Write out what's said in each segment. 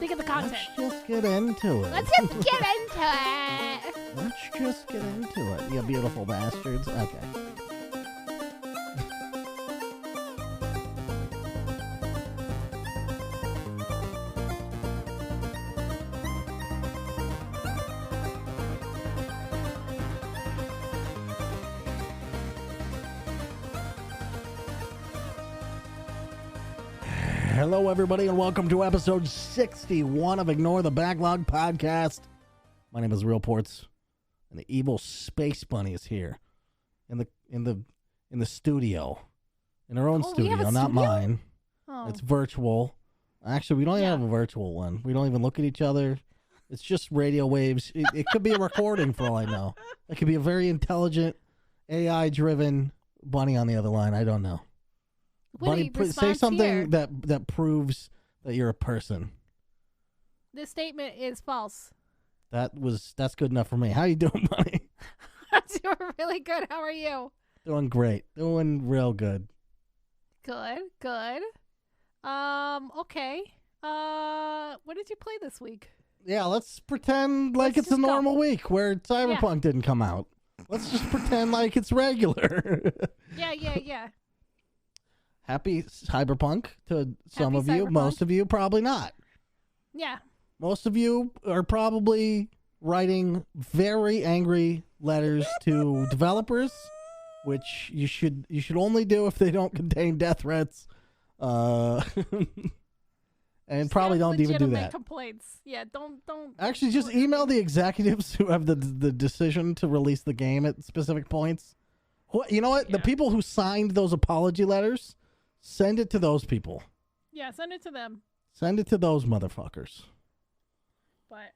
think of the content? Let's just get into it. Let's just get into it. Let's just get into it, you beautiful bastards. Okay. Hello, everybody, and welcome to episode 61 of Ignore the Backlog podcast. My name is Real Ports, and the evil space bunny is here in the studio, in our own studio, not mine. Oh. It's virtual. Actually, we don't even have a virtual one. We don't even look at each other. It's just radio waves. It could be a recording for all I know. It could be a very intelligent, AI-driven bunny on the other line. I don't know. Bunny, say something that proves that you're a person. This statement is false. That's good enough for me. How you doing, Bunny? I'm doing really good. How are you? Doing great. Doing real good. Good. Okay. What did you play this week? Yeah, let's pretend like it's a normal week where Cyberpunk didn't come out. Let's just pretend like it's regular. Yeah. Happy Cyberpunk to some of you. Most of you, probably not. Yeah. Most of you are probably writing very angry letters to developers, which you should only do if they don't contain death threats. And just probably don't even do that. Complaints. Yeah, don't. Actually, just email the executives who have the decision to release the game at specific points. You know what? Yeah. The people who signed those apology letters, send it to those people. Yeah, send it to them. Send it to those motherfuckers. But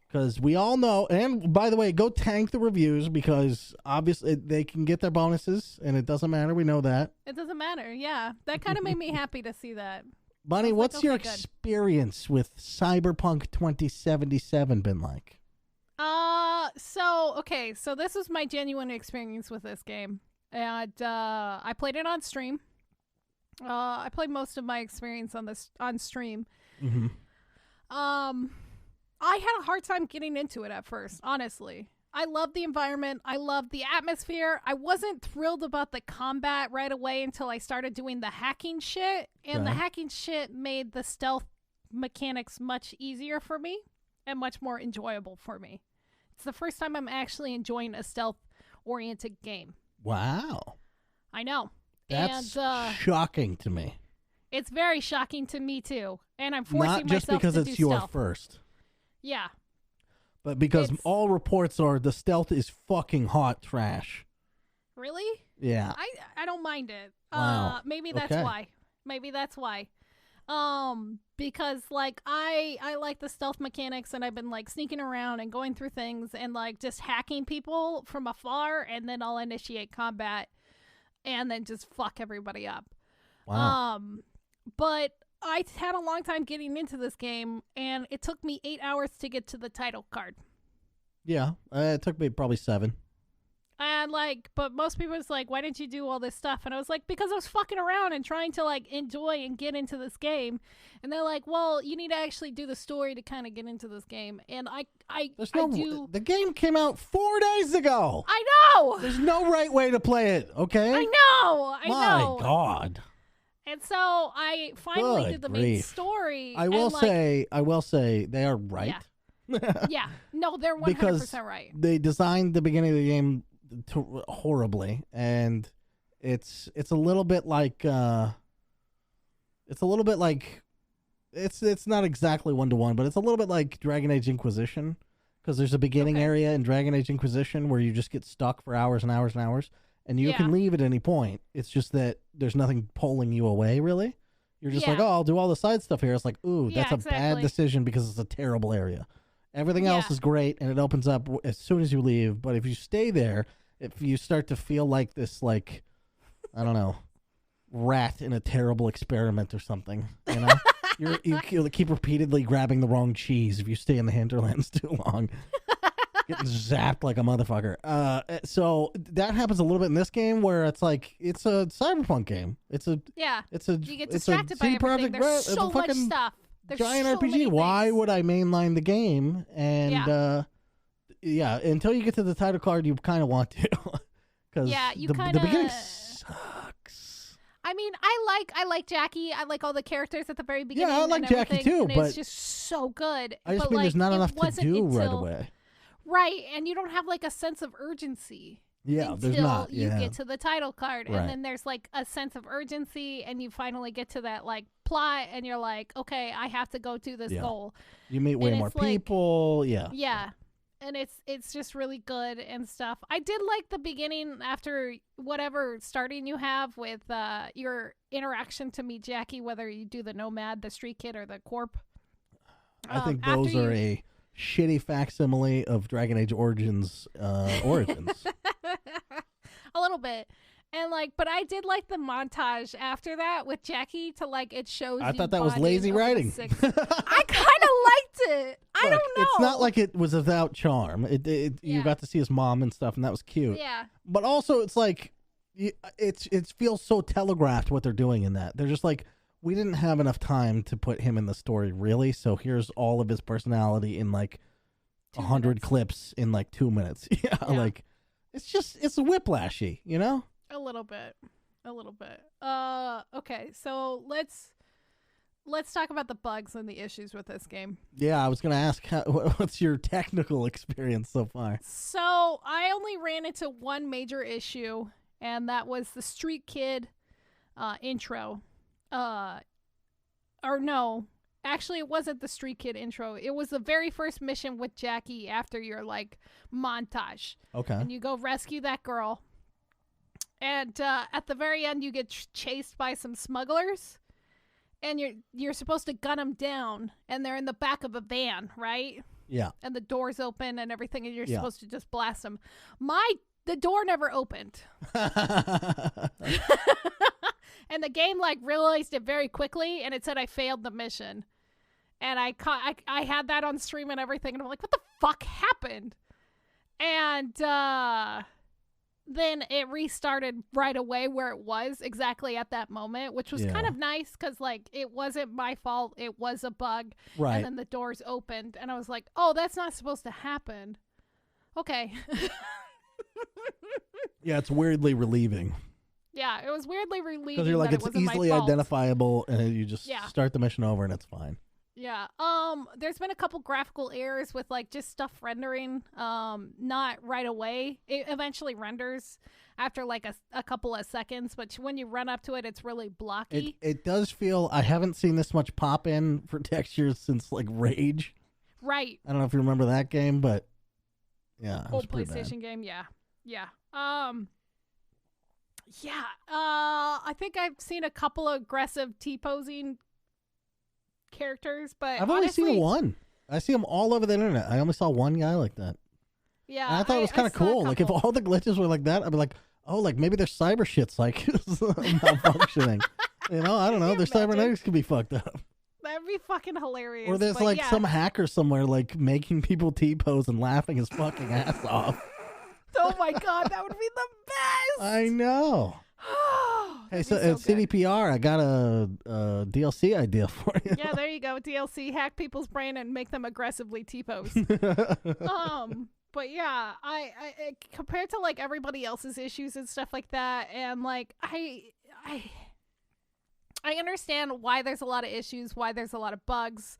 because we all know, and by the way, go tank the reviews because obviously they can get their bonuses, and it doesn't matter. We know that. It doesn't matter. Yeah, that kind of made me happy to see that. Bunny, what's your experience with Cyberpunk 2077 been like? So this was my genuine experience with this game, and I played it on stream. I played most of my experience on stream. Mm-hmm. I had a hard time getting into it at first, honestly. I love the environment. I love the atmosphere. I wasn't thrilled about the combat right away until I started doing the hacking shit. And the hacking shit made the stealth mechanics much easier for me and much more enjoyable for me. It's the first time I'm actually enjoying a stealth-oriented game. Wow. I know. That's shocking to me. It's very shocking to me, too. And I'm forcing myself to do stealth. Not just because it's your first. Yeah. But because all reports are the stealth is fucking hot trash. Really? Yeah. I don't mind it. Wow. Maybe that's why. Because like I like the stealth mechanics, and I've been like sneaking around and going through things and like just hacking people from afar, and then I'll initiate combat and then just fuck everybody up. Wow. But I had a long time getting into this game, and it took me 8 hours to get to the title card. Yeah, it took me probably 7. And but most people was like, why didn't you do all this stuff? And I was like, because I was fucking around and trying to like enjoy and get into this game. And they're like, well, you need to actually do the story to kind of get into this game. And I do. The game came out 4 days ago. I know. There's no right way to play it. Okay. I know. My God. And so I finally did the main story. I will say they are right. Yeah. No, they're 100% right. They designed the beginning of the game horribly, and it's a little bit like it's not exactly 1-to-1, but it's a little bit like Dragon Age Inquisition, because there's a beginning area in Dragon Age Inquisition where you just get stuck for hours and hours and hours. And you can leave at any point. It's just that there's nothing pulling you away, really. You're just like, oh, I'll do all the side stuff here. It's like, ooh, that's a bad decision because it's a terrible area. Everything else is great, and it opens up as soon as you leave. But if you stay there, if you start to feel like this, like, I don't know, rat in a terrible experiment or something, you know? you keep repeatedly grabbing the wrong cheese if you stay in the hinterlands too long. Getting zapped like a motherfucker. So that happens a little bit in this game, where it's like it's a Cyberpunk game. You get distracted by everything. There's so much stuff. There's giant so RPG. many Why things. would I mainline the game? And yeah, until you get to the title card, you kind of want to, because the beginning sucks. I mean, I like Jackie. I like all the characters at the very beginning. Yeah, I like Jackie too, and but it's just so good. I just but mean like, there's not it enough to wasn't do right until- away. Right, and you don't have like a sense of urgency. Yeah, there's not. You Yeah. get to the title card, Right. and then there's like a sense of urgency, and you finally get to that like plot, and you're like, okay, I have to go do this goal. You meet way And more it's like- people. Yeah. Yeah. And it's just really good and stuff. I did like the beginning after whatever starting you have with your interaction to meet Jackie, whether you do the Nomad, the Street Kid, or the Corp. I think those are a shitty facsimile of Dragon Age Origins origins. A little bit. And like, but I did like the montage after that with Jackie to like, it shows. I you thought that was bonding lazy over the writing. I kind of liked it. I Look, don't know. It's not like it was without charm. You Yeah. got to see his mom and stuff, and that was cute. Yeah. But also, it's like it feels so telegraphed what they're doing in that. They're just like, we didn't have enough time to put him in the story, really. So here's all of his personality in like 100 clips in like 2 minutes. Yeah, like it's whiplashy, you know. A little bit. Okay, so let's talk about the bugs and the issues with this game. Yeah, I was gonna ask, what's your technical experience so far? So I only ran into one major issue, and that was the Street Kid intro. Or no, actually, it wasn't the Street Kid intro. It was the very first mission with Jackie after your like montage. Okay. And you go rescue that girl. And at the very end, you get chased by some smugglers, and you're supposed to gun them down, and they're in the back of a van, right? Yeah. And the doors open and everything, and you're Yeah. supposed to just blast them. The door never opened, and the game like realized it very quickly, and it said I failed the mission, and I had that on stream and everything, and I'm like, what the fuck happened? And then it restarted right away where it was exactly at that moment, which was kind of nice because, like, it wasn't my fault. It was a bug. Right. And then the doors opened, and I was like, oh, that's not supposed to happen. Okay. Yeah, it's weirdly relieving. Yeah, it was weirdly relieving Because you're like, that it's it wasn't easily my fault. identifiable, and you just start the mission over, and it's fine. Yeah. There's been a couple graphical errors with like just stuff rendering not right away. It eventually renders after like a couple of seconds, but when you run up to it, it's really blocky. It does feel, I haven't seen this much pop in for textures since like Rage. Right. I don't know if you remember that game, but yeah, it was Old pretty PlayStation bad. game, yeah. I think I've seen a couple of aggressive T-posing characters, but I've only honestly, seen one. I see them all over the internet. I only saw one guy like that. Yeah, And I thought it was kind of saw a cool. Like if couple. all the glitches were like that, I'd be like, oh, like maybe their cyber shit's like malfunctioning. You know, I don't know. Can Their you imagine? cybernetics could be fucked up. That'd be fucking hilarious. Or there's but like yeah. some hacker somewhere like making people T-pose and laughing his fucking ass off. Oh my god, that would be the best. I know. Hey, That'd so be at good. CDPR, I got a DLC idea for you. Yeah, there you go. DLC, hack people's brain and make them aggressively T-pose. But yeah, I compared to like everybody else's issues and stuff like that, and like I understand why there's a lot of issues, why there's a lot of bugs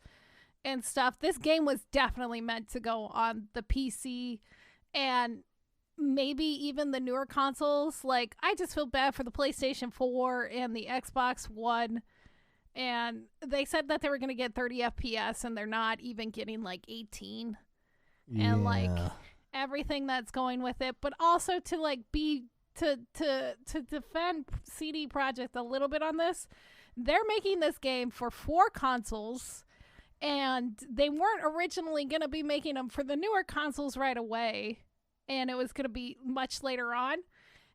and stuff. This game was definitely meant to go on the PC and maybe even the newer consoles. Like, I just feel bad for the PlayStation 4 and the Xbox One. And they said that they were going to get 30 FPS, and they're not even getting like 18. And like everything that's going with it, but also to like to defend CD Projekt a little bit on this. They're making this game for 4 consoles, and they weren't originally going to be making them for the newer consoles right away, and it was going to be much later on.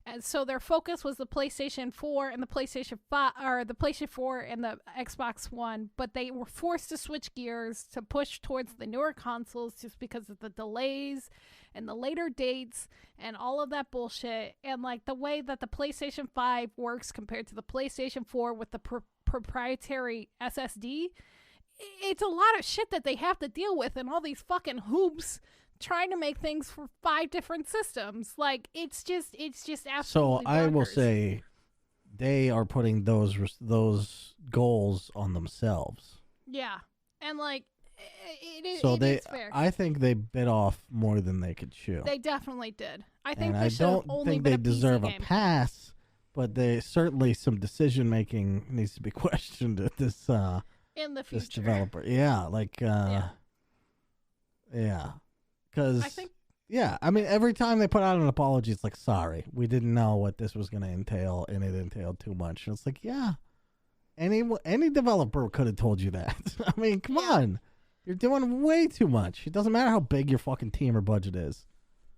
And so their focus was the PlayStation 4 and the PlayStation 5, or the PlayStation 4 and the Xbox One, but they were forced to switch gears to push towards the newer consoles just because of the delays and the later dates and all of that bullshit. And like the way that the PlayStation 5 works compared to the PlayStation 4 with the proprietary SSD, it's a lot of shit that they have to deal with and all these fucking hoops trying to make things for 5 different systems. Like, it's just absolutely So I will bonkers. say they are putting those goals on themselves. Yeah. And, like, So it's fair. I think they bit off more than they could chew. They definitely did. I think and they I should have don't only think been they a PC deserve game. a pass, but they certainly some decision making needs to be questioned at this in the future. this developer. Yeah, like yeah. Cuz I mean every time they put out an apology it's like, sorry, we didn't know what this was going to entail and it entailed too much. And it's like, yeah. Any developer could have told you that. I mean, come on. You're doing way too much. It doesn't matter how big your fucking team or budget is.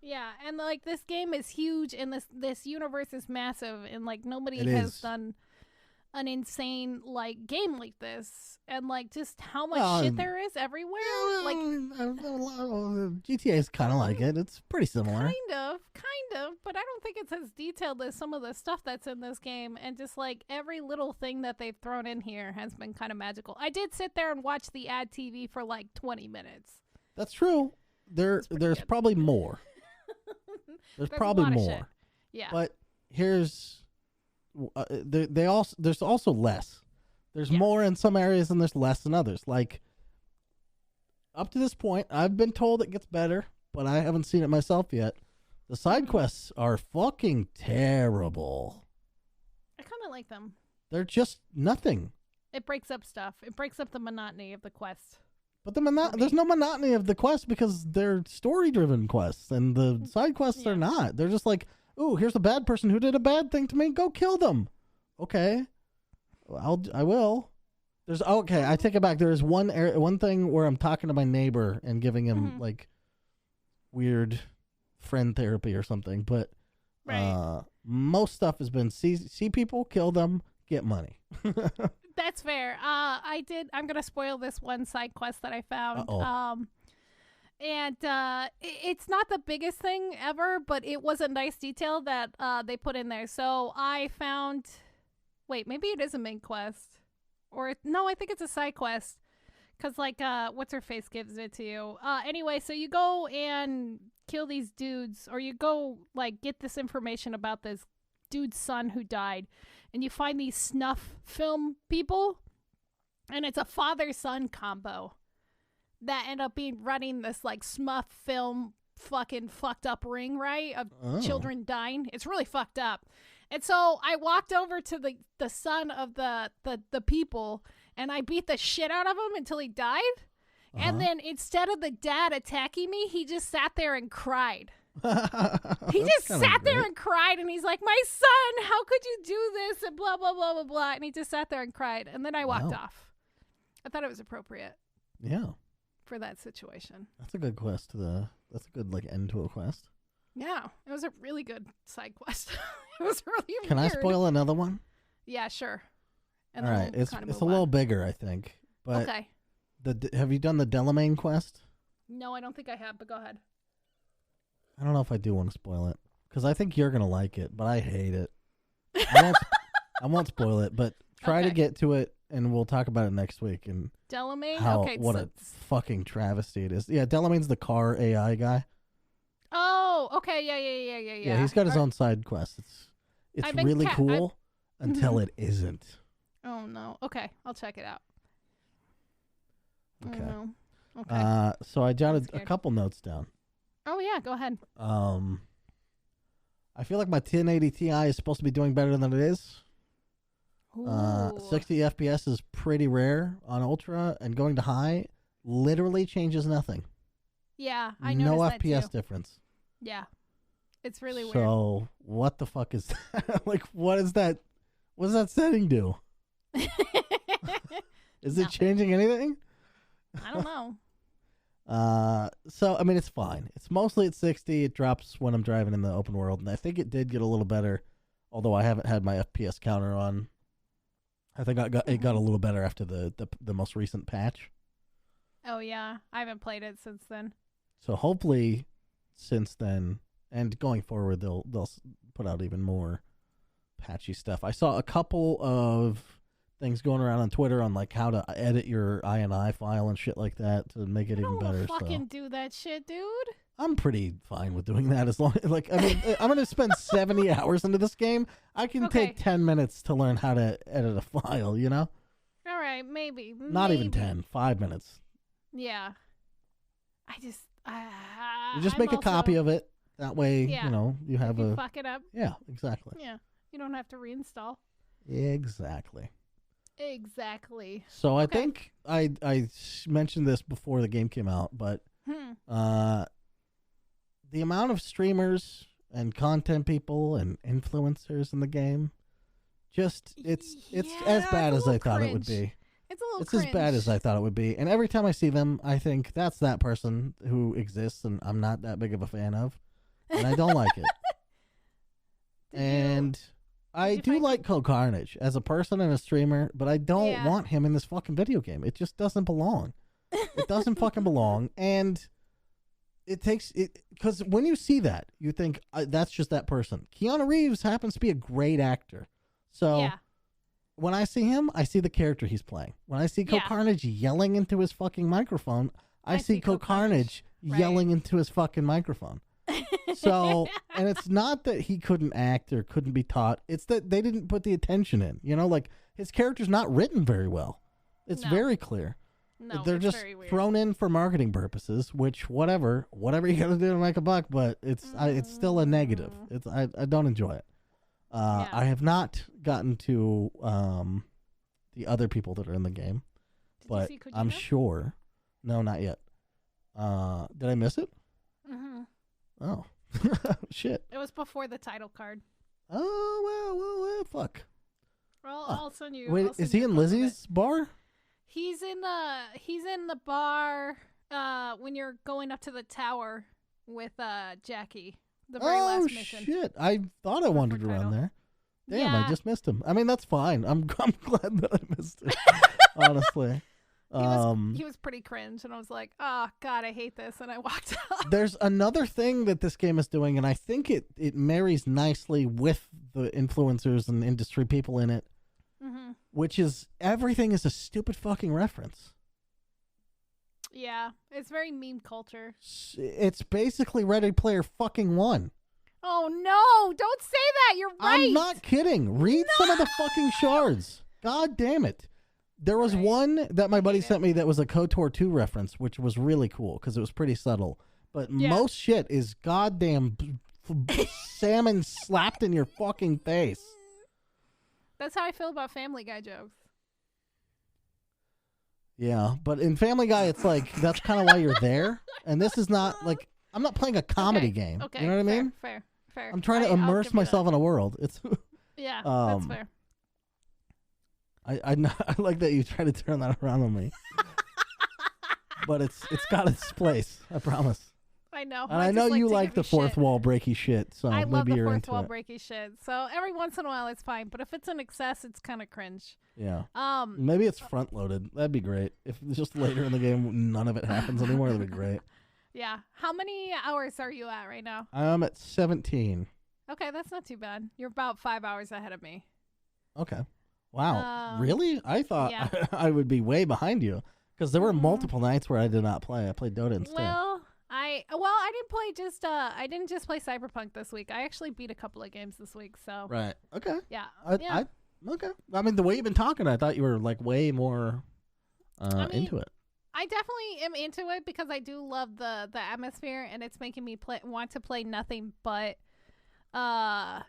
Yeah, and like this game is huge and this universe is massive and like nobody It has is. done an insane like game like this and like just how much shit there is everywhere. Like GTA is kind of like it. It's pretty similar. Kind of, but I don't think it's as detailed as some of the stuff that's in this game. And just like every little thing that they've thrown in here has been kind of magical. I did sit there and watch the ad TV for like 20 minutes. That's true. There's good. probably more. There's probably more. Shit. Yeah. But here's there's also less. There's more in some areas and there's less in others. Like up to this point, I've been told it gets better, but I haven't seen it myself yet. The side quests are fucking terrible. I kind of like them. They're just nothing. It breaks up stuff. It breaks up the monotony of the quest. But there's no monotony of the quest because they're story-driven quests, and the side quests are not. They're just like, ooh, here's a bad person who did a bad thing to me. Go kill them. Okay, I will. I take it back. There is one thing where I'm talking to my neighbor and giving him like weird friend therapy or something. But most stuff has been see people, kill them, get money. That's fair. I'm gonna spoil this one side quest that I found. And it's not the biggest thing ever, but it was a nice detail that they put in there. So I found, maybe it is a main quest, no, I think it's a side quest, because like what's her face gives it to you. Anyway, so you go and kill these dudes, or you go like get this information about this dude's son who died. And you find these snuff film people, and it's a father-son combo that end up running this like snuff film fucking fucked up ring, right, of children dying. It's really fucked up. And so I walked over to the son of the people, and I beat the shit out of him until he died. And then instead of the dad attacking me, he just sat there and cried. He just sat there and cried, and he's like, my son, how could you do this, and blah blah blah blah blah, and he just sat there and cried, and then I walked off. I thought it was appropriate for that situation. That's a good quest. That's a good like end to a quest. Yeah, it was a really good side quest. It was really Can weird. I spoil another one? Yeah, sure. And all right, it's a little bigger, I think, but okay. Have you done the Delamain quest? No, I don't think I have, but go ahead. I don't know if I do want to spoil it because I think you're gonna like it, but I hate it. I won't spoil it, but try to get to it, and we'll talk about it next week. And Delamain, what a fucking travesty it is. Yeah, Delamain's the car AI guy. Oh, okay, yeah. Yeah, he's got his own side quest. It's really cool until it isn't. Oh no. Okay, I'll check it out. Okay. Oh, no. Okay. So I jotted a couple notes down. Oh yeah, go ahead. I feel like my 1080 Ti is supposed to be doing better than it is. 60 FPS is pretty rare on Ultra, and going to high literally changes nothing. Yeah, I noticed no that FPS too. difference. Yeah, it's really weird. So what the fuck is that? Like, what is that? What does that setting do? Is it changing anything? I don't know. So I mean, it's fine. It's mostly at 60. It drops when I'm driving in the open world, and I think it did get a little better, although I haven't had my FPS counter on. I think it got a little better after the most recent patch. Oh yeah, I haven't played it since then. So hopefully, since then and going forward, they'll put out even more patchy stuff. I saw a couple of things going around on Twitter on like how to edit your INI file and shit like that to make it even better. Fucking do that shit, dude. I'm pretty fine with doing that as long like I mean I'm gonna spend 70 hours into this game. I can take 10 minutes to learn how to edit a file, you know? All right, maybe. Not even 10, 5 minutes. Yeah. I just you just make a copy of it. That way, you know, you have you fuck it up. Yeah, exactly. Yeah. You don't have to reinstall. Exactly. So I think I mentioned this before the game came out, but the amount of streamers and content people and influencers in the game, just it's as bad as I thought it would be. It's a little It's as bad as I thought it would be. And every time I see them, I think that's that person who exists and I'm not that big of a fan of. And I don't like it. And I do like Carnage as a person and a streamer, but I don't want him in this fucking video game. It just doesn't belong. It doesn't fucking belong. And it takes it because when you see that, you think that's just that person. Keanu Reeves happens to be a great actor. So when I see him, I see the character he's playing. When I see Carnage yelling into his fucking microphone, I see Carnage yelling into his fucking microphone. So, and it's not that he couldn't act or couldn't be taught. It's that they didn't put the attention in. You know, like his character's not written very well. It's very clear. No, they're just thrown in for marketing purposes, which whatever you got to do to make a buck, but it's still a negative. It's I don't enjoy it. I have not gotten to the other people that are in the game, but I'm sure. No, not yet. Did I miss it? Mm-hmm. Oh, shit. It was before the title card. Oh, well, fuck. Well, I'll send you. Wait, is he in Lizzie's bar? He's in the bar when you're going up to the tower with Jackie. The very last mission. Oh shit! I thought I wandered around there. Damn, I just missed him. I mean, that's fine. I'm glad that I missed it. Honestly. He was pretty cringe, and I was like, "Oh God, I hate this," and I walked out. There's another thing that this game is doing, and I think it marries nicely with the influencers and industry people in it, which is everything is a stupid fucking reference. Yeah, it's very meme culture. It's basically Ready Player fucking One. Oh no! Don't say that. You're right. I'm not kidding. Read some of the fucking shards. God damn it. There was one that my buddy sent me that was a KOTOR 2 reference, which was really cool because it was pretty subtle. But most shit is goddamn salmon slapped in your fucking face. That's how I feel about Family Guy jokes. Yeah, but in Family Guy, it's like, that's kind of why you're there. And this is not, like, I'm not playing a comedy game. Okay, you know what I mean? Fair. I'm trying to immerse myself in a world. It's that's fair. I like that you try to turn that around on me. But it's got its place, I promise. I know. And I know you like the fourth wall breaky shit, so I love maybe the you're fourth into wall it. breaky shit. So every once in a while it's fine, but if it's in excess, it's kind of cringe. Yeah. Maybe it's front loaded. That'd be great. If just later in the game none of it happens anymore, that'd be great. Yeah. How many hours are you at right now? I'm at 17. Okay, that's not too bad. You're about 5 hours ahead of me. Okay. Wow. Really? I thought I would be way behind you because there were multiple nights where I did not play. I played Dota instead. Well, I didn't play I didn't just play Cyberpunk this week. I actually beat a couple of games this week. So right. Okay. Yeah. Okay. I mean, the way you've been talking, I thought you were like way more into it. I definitely am into it because I do love the atmosphere, and it's making me want to play nothing but the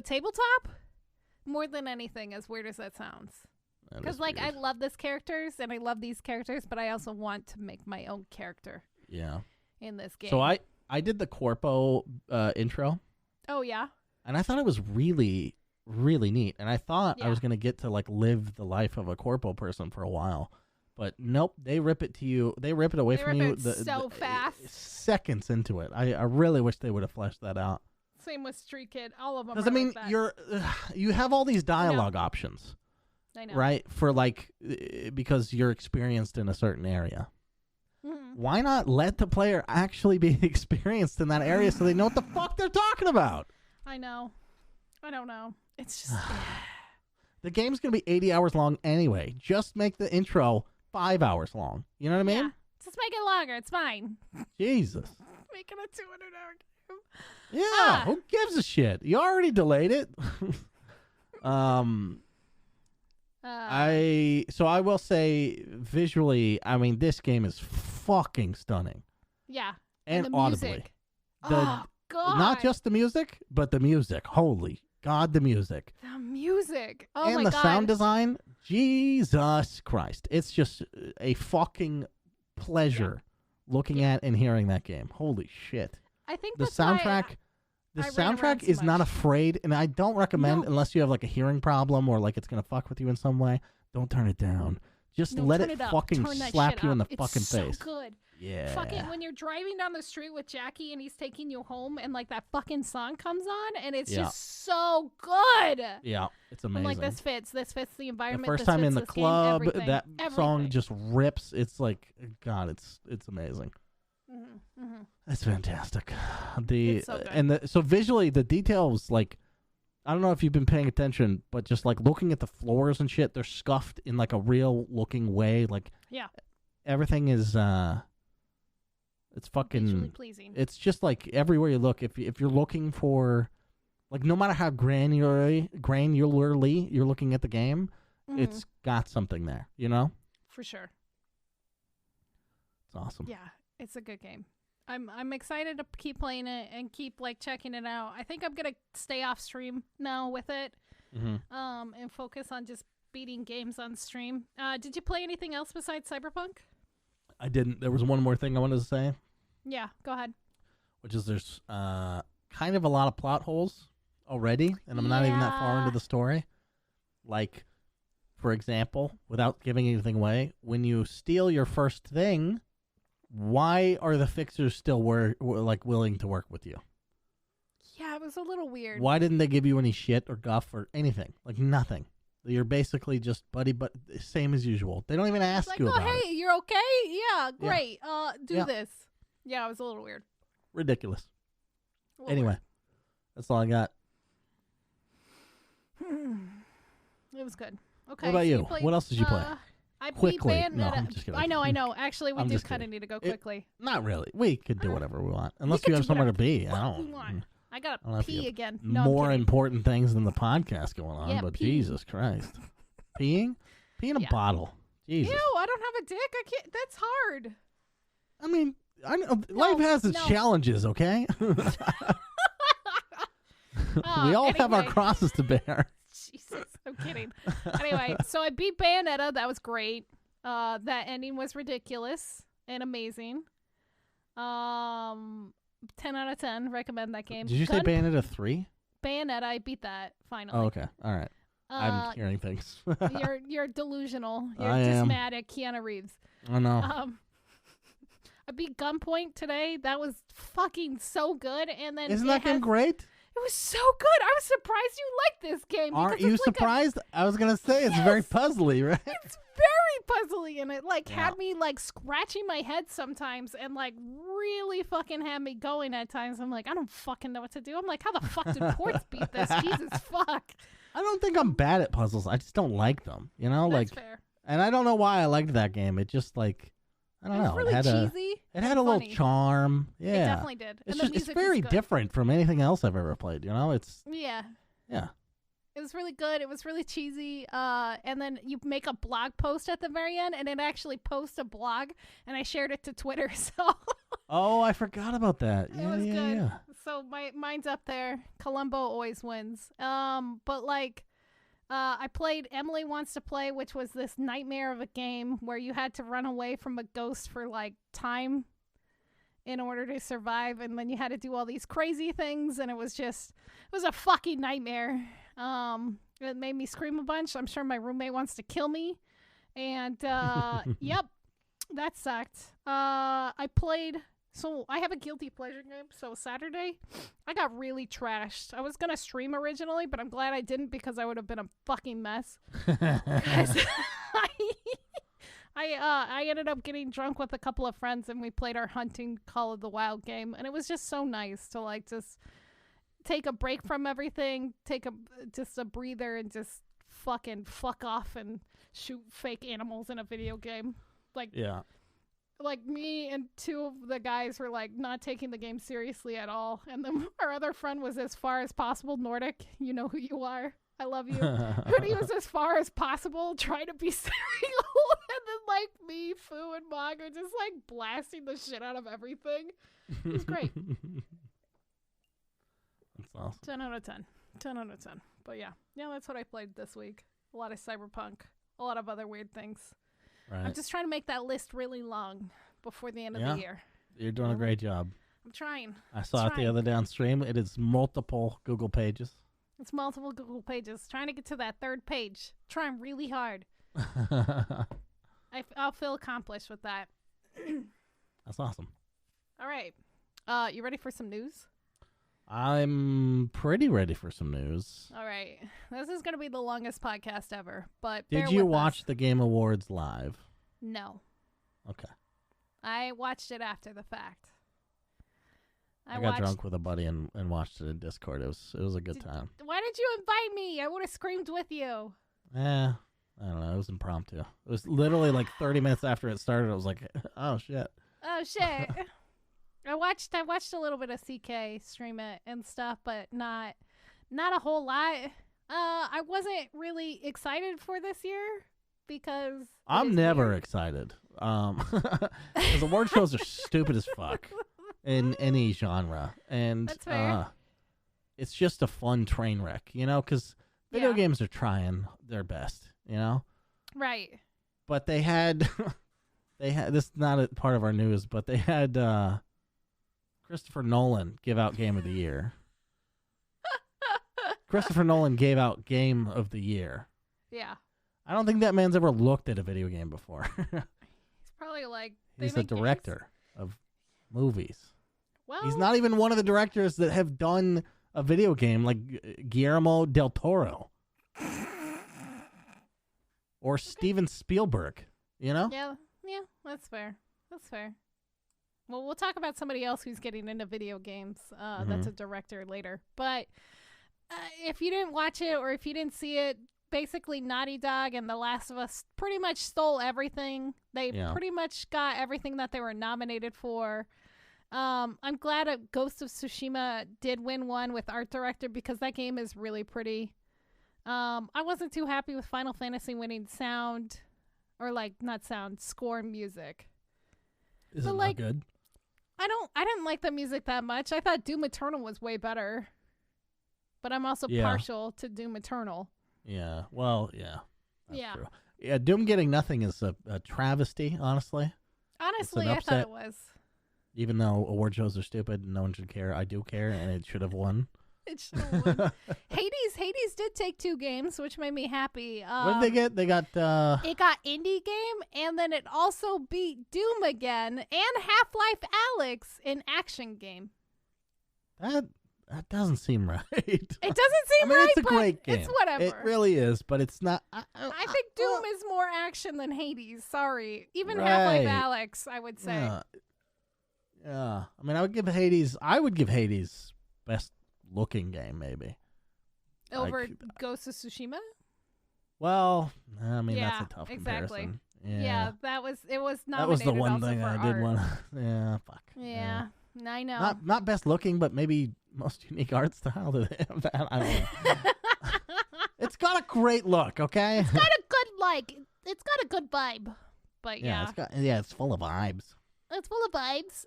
tabletop more than anything, as weird as that sounds. Because I love this characters and I love these characters, but I also want to make my own character. Yeah. In this game. So I did the Corpo intro. Oh yeah. And I thought it was really, really neat. And I thought I was gonna get to like live the life of a Corpo person for a while. But nope, they rip it to you. They rip it away from you so fast. Seconds into it. I really wish they would have fleshed that out. Same with Street Kid. All of them. Because I mean, you have all these dialogue options. I know. Right? For like, because you're experienced in a certain area. Mm-hmm. Why not let the player actually be experienced in that area so they know what the fuck they're talking about? I know. I don't know. It's just... The game's going to be 80 hours long anyway. Just make the intro 5 hours long. You know what I mean? Yeah. Just make it longer. It's fine. Jesus. Make it a 200-hour game. Yeah, who gives a shit? You already delayed it. I will say visually, I mean, this game is fucking stunning. Yeah. And the audibly. Music. God. Not just the music, but the music. Holy God, the music. The music. Oh and my the God. sound design. Jesus Christ. It's just a fucking pleasure looking at and hearing that game. Holy shit. I think the that's soundtrack. The soundtrack is not afraid, and I don't recommend unless you have like a hearing problem or like it's gonna fuck with you in some way. Don't turn it down. Just let it fucking slap you in the fucking face. It's so good. Yeah. Fucking when you're driving down the street with Jackie and he's taking you home and like that fucking song comes on and it's just so good. Yeah, it's amazing. I'm like, this fits the environment. The first time in the club, that song just rips. It's like, God, it's amazing. That's fantastic. It's so good. So visually, the details, like, I don't know if you've been paying attention, but just like looking at the floors and shit, they're scuffed in like a real looking way. Like, everything is it's fucking visually pleasing. It's just like everywhere you look, if you're looking for, like, no matter how granularly you're looking at the game, it's got something there, you know? For sure. It's awesome. Yeah, it's a good game. I'm excited to keep playing it and keep like checking it out. I think I'm gonna stay off stream now with it, and focus on just beating games on stream. Did you play anything else besides Cyberpunk? I didn't. There was one more thing I wanted to say. Yeah, go ahead. Which is there's kind of a lot of plot holes already, and I'm not even that far into the story. Like, for example, without giving anything away, when you steal your first thing, why are the fixers still willing to work with you? Yeah, it was a little weird. Why didn't they give you any shit or guff or anything? Like, nothing. You're basically just buddy, but same as usual. They don't even ask you about it. Oh, hey, you're okay? Yeah, great. Do this. Yeah, it was a little weird. Ridiculous. Anyway, that's all I got. It was good. Okay. What about you? What else did you play? I quickly. Beat Bayonetta. No, I'm just kidding. I know. Actually, we do kind of need to go quickly. Not really. We could do whatever we want. Unless you have somewhere to be. I got to pee again. No, more important things than the podcast going on, but pee. Jesus Christ. Peeing? Pee in a bottle. Jesus. Ew, I don't have a dick. I can't. That's hard. I mean, I know life has its challenges, okay? We all have our crosses to bear. Jesus, I'm kidding. Anyway, so I beat Bayonetta. That was great. That ending was ridiculous and amazing. 10 out of 10. Recommend that game. Did you say Bayonetta 3? Bayonetta, I beat that finally. Oh, okay. All right. I'm hearing things. You're delusional. You're I just am. mad at Keanu Reeves. I know. I beat Gunpoint today. That was fucking so good. And then isn't that game great? It was so good. I was surprised you liked this game. Aren't you surprised? I was gonna say it's very puzzly, right? It's very puzzly, and it had me scratching my head sometimes, and really fucking had me going at times. I'm like, I don't fucking know what to do. I'm like, how the fuck did Ports beat this? Jesus fuck. I don't think I'm bad at puzzles. I just don't like them. You know, that's fair. And I don't know why I liked that game. It just I don't know. Really cheesy. It had a little charm. Yeah, it definitely did. It's very different from anything else I've ever played. You know, yeah. It was really good. It was really cheesy. And then you make a blog post at the very end, and it actually posts a blog, and I shared it to Twitter. So. Oh, I forgot about that. It was good. Yeah. So mine's up there. Columbo always wins. But I played Emily Wants to Play, which was this nightmare of a game where you had to run away from a ghost for time in order to survive, and then you had to do all these crazy things, and it was a fucking nightmare. It made me scream a bunch. I'm sure my roommate wants to kill me. And yep, that sucked. So I have a guilty pleasure game. So Saturday, I got really trashed. I was going to stream originally, but I'm glad I didn't because I would have been a fucking mess. I ended up getting drunk with a couple of friends, and we played our hunting Call of the Wild game. And it was just so nice to just take a break from everything, take just a breather, and just fucking fuck off and shoot fake animals in a video game. Like, yeah. Like, me and two of the guys were, like, not taking the game seriously at all. And then our other friend was as far as possible. Nordic, you know who you are. I love you. But he was as far as possible trying to be serial. And then, like, me, Fu, and Mog are just, like, blasting the shit out of everything. It was great. That's awesome. 10 out of 10. 10 out of 10. But, yeah. Yeah, that's what I played this week. A lot of Cyberpunk. A lot of other weird things. Right. I'm just trying to make that list really long before the end of the year. You're doing a great job. I'm trying. I saw it the other day on stream. It is multiple Google pages. It's multiple Google pages. Trying to get to that third page. Trying really hard. I'll feel accomplished with that. That's awesome. All right. You ready for some news? I'm pretty ready for some news. All right. This is going to be the longest podcast ever, but did you watch the Game Awards live? No. Okay. I watched it after the fact. I got drunk with a buddy and watched it in Discord. It was a good time. Why did you invite me? I would have screamed with you. I don't know. It was impromptu. It was literally like 30 minutes after it started. I was like, oh shit. Oh shit. I watched a little bit of CK stream it and stuff, but not a whole lot. I wasn't really excited for this year because I'm never excited. Because award shows are stupid as fuck in any genre, and that's fair. It's just a fun train wreck, you know. Because video games are trying their best, you know. Right. But they had this is not a part of our news, but they had Christopher Nolan give out Game of the Year. Christopher Nolan gave out Game of the Year. Yeah. I don't think that man's ever looked at a video game before. He's probably like... He's a director of movies. Well, he's not even one of the directors that have done a video game like Guillermo del Toro. Or Steven Spielberg, you know? Yeah, that's fair. That's fair. Well, we'll talk about somebody else who's getting into video games. That's a director later. But if you didn't watch it or if you didn't see it, basically Naughty Dog and The Last of Us pretty much stole everything. They pretty much got everything that they were nominated for. I'm glad Ghost of Tsushima did win one with art director because that game is really pretty. I wasn't too happy with Final Fantasy winning sound or score and music. Is it not good? I didn't like the music that much. I thought Doom Eternal was way better. But I'm also partial to Doom Eternal. Yeah. Well, yeah. That's true. Yeah, Doom getting nothing is a travesty, honestly. Honestly, I thought it was. Even though award shows are stupid and no one should care, I do care, and it should have won. It should have won. Hades did take 2 games, which made me happy. What did they get? They got... It got Indie Game, and then it also beat Doom again, and Half-Life Alyx in Action Game. That doesn't seem right. It doesn't seem right, it's a great game. It's whatever. It really is, but it's not... I think Doom is more action than Hades. Sorry. Even Half-Life Alyx, I would say. Yeah. I mean, I would give Hades best looking game, maybe. Over Ghost of Tsushima? Well, I mean, that's a tough comparison. Yeah, it was nominated. That was the one thing I did want to... Yeah, fuck. Yeah, I know. Not best looking, but maybe most unique art style. Do they have that? I don't know. It's got a great look, okay? It's got a good, it's got a good vibe. But yeah. It's full of vibes. It's full of vibes.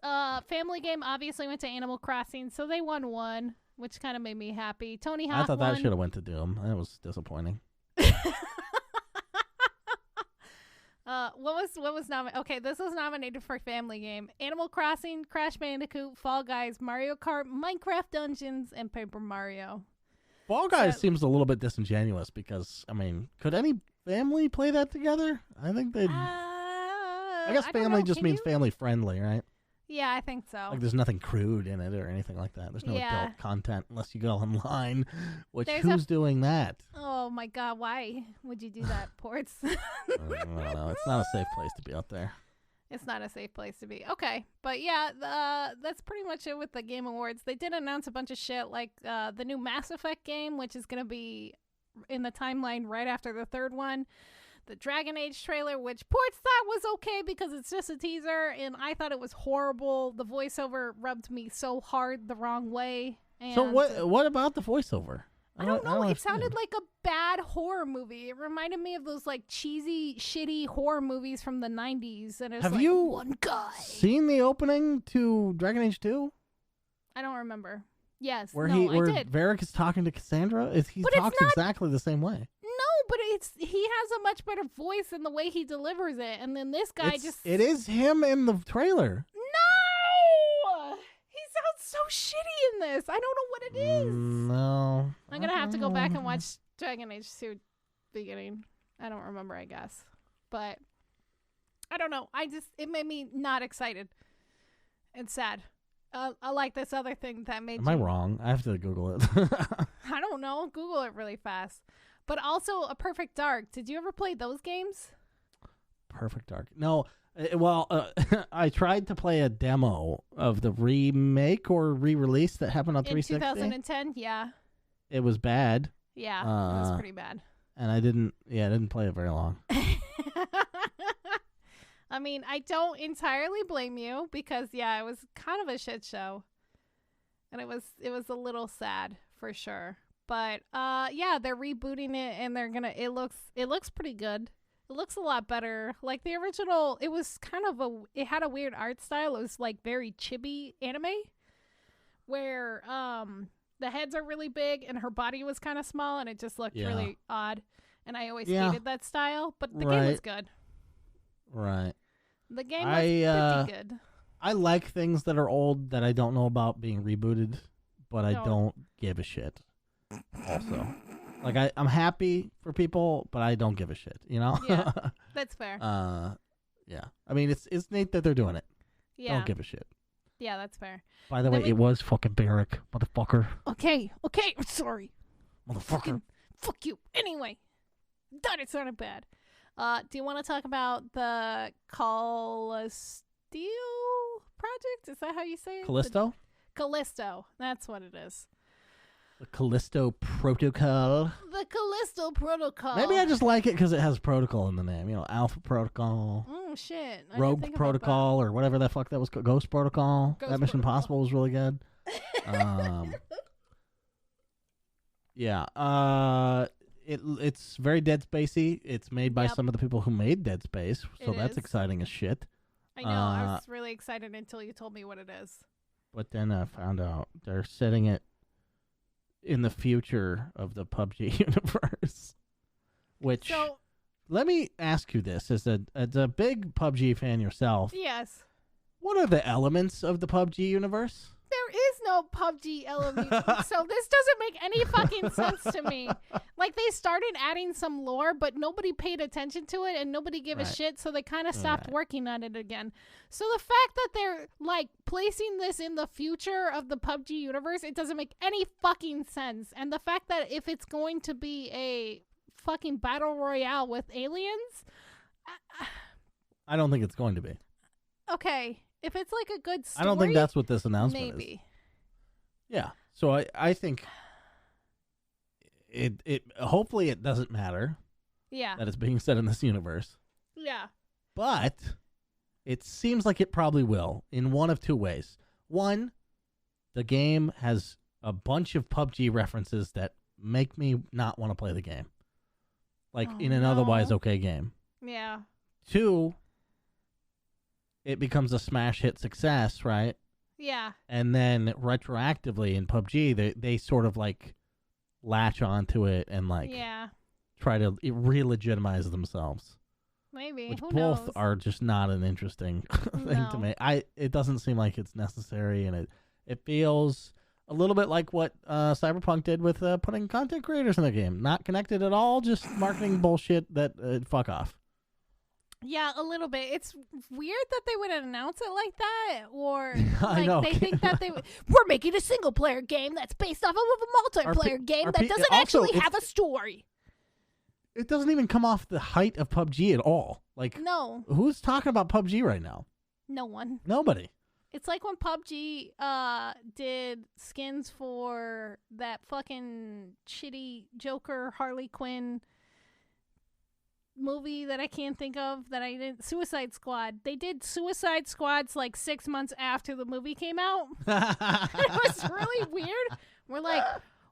Family Game obviously went to Animal Crossing, so they won one, which kind of made me happy. Tony Hawk I thought won. that should have went to Doom. That was disappointing. What was nominated? Okay, this was nominated for Family Game: Animal Crossing, Crash Bandicoot, Fall Guys, Mario Kart, Minecraft Dungeons, and Paper Mario. Fall Guys seems a little bit disingenuous because, I mean, could any family play that together? I think they'd... I guess family just means family friendly, right? Yeah, I think so. Like there's nothing crude in it or anything like that. There's no adult content unless you go online. Who's doing that? Oh my God, why would you do that, Ports? I don't know. It's not a safe place to be out there. It's not a safe place to be. Okay, but yeah, that's pretty much it with the Game Awards. They did announce a bunch of shit like the new Mass Effect game, which is going to be in the timeline right after the third one. The Dragon Age trailer, which Ports thought was okay because it's just a teaser, and I thought it was horrible. The voiceover rubbed me so hard the wrong way. And so what about the voiceover? I don't know. It sounded like a bad horror movie. It reminded me of those like cheesy, shitty horror movies from the 90s. And it's Have like you one guy seen the opening to Dragon Age 2? I don't remember. Yes, where I did. Varric is talking to Cassandra. He talks exactly the same way. No, but he has a much better voice in the way he delivers it, and then this guy it is him in the trailer. No, he sounds so shitty in this. I don't know what it is. No, I'm gonna have to go back and watch Dragon Age 2 beginning. I don't remember, I guess, but I don't know. It made me not excited and sad. I like this other thing that made. Am I wrong? I have to Google it. I don't know. Google it really fast. But also A Perfect Dark. Did you ever play those games? Perfect Dark. No. I tried to play a demo of the remake or re-release that happened on 360. In 2010, yeah. It was bad. Yeah, it was pretty bad. And I didn't play it very long. I mean, I don't entirely blame you because, yeah, it was kind of a shit show. And it was a little sad for sure. But, yeah, they're rebooting it and it looks pretty good. It looks a lot better. Like the original, it was it had a weird art style. It was like very chibi anime where, the heads are really big and her body was kind of small and it just looked really odd. And I always hated that style, but the game was good. Right. The game was pretty good. I like things that are old that I don't know about being rebooted, but I don't give a shit. Also, like I'm happy for people, but I don't give a shit. You know? Yeah, that's fair. Yeah. I mean, it's neat that they're doing it. Yeah. Don't give a shit. Yeah, that's fair. By the way, it was fucking Barrick, motherfucker. Okay, I'm sorry. Motherfucker. Fuck you. Anyway, thought it sounded bad. Do you want to talk about the Callisto project? Is that how you say it? Callisto? Callisto. That's what it is. The Callisto Protocol. The Callisto Protocol. Maybe I just like it because it has protocol in the name. You know, Alpha Protocol. Oh, shit. Rogue Protocol or whatever the fuck that was. Ghost Protocol. That Mission Impossible was really good. Yeah. It's very Dead Spacey. It's made by some of the people who made Dead Space, so that's exciting as shit. I know. I was really excited until you told me what it is. But then I found out they're setting it in the future of the PUBG universe. Which, let me ask you this: as a big PUBG fan yourself, yes, what are the elements of the PUBG universe? There is no PUBG element, so this doesn't make any fucking sense to me. Like, they started adding some lore, but nobody paid attention to it, and nobody gave a shit, so they kind of stopped working on it again. So the fact that they're, like, placing this in the future of the PUBG universe, it doesn't make any fucking sense. And the fact that if it's going to be a fucking battle royale with aliens... I don't think it's going to be. Okay. If it's like a good story, I don't think that's what this announcement maybe. is. Yeah. So I think it hopefully it doesn't matter. Yeah. That it's being set in this universe. Yeah. But it seems like it probably will in one of two ways. One, the game has a bunch of PUBG references that make me not want to play the game. Like in an otherwise okay game. Yeah. Two, it becomes a smash hit success, right? Yeah. And then retroactively in PUBG, they sort of like latch onto it and like try to re-legitimize themselves. Maybe. Which Who both knows? are just not an interesting thing to me. It doesn't seem like it's necessary, and it feels a little bit like what Cyberpunk did with putting content creators in the game. Not connected at all, just marketing bullshit that fuck off. Yeah, a little bit. It's weird that they would announce it like that, or I know. They think that we're making a single player game that's based off of a multiplayer game that doesn't actually have a story. It doesn't even come off the height of PUBG at all. Like, no, who's talking about PUBG right now? No one. Nobody. It's like when PUBG did skins for that fucking shitty Joker Harley Quinn movie that I can't think of that I didn't. Suicide Squad. They did Suicide Squads like 6 months after the movie came out. It was really weird. We're like,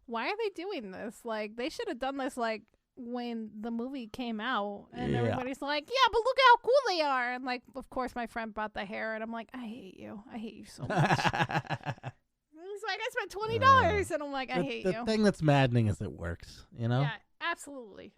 why are they doing this? Like, they should have done this like when the movie came out, and everybody's like, yeah, but look how cool they are. And like, of course my friend brought the hair, and I'm like, I hate you so much. He's like, I spent $20, and I'm like, I hate you. The thing that's maddening is it works, you know? Yeah, absolutely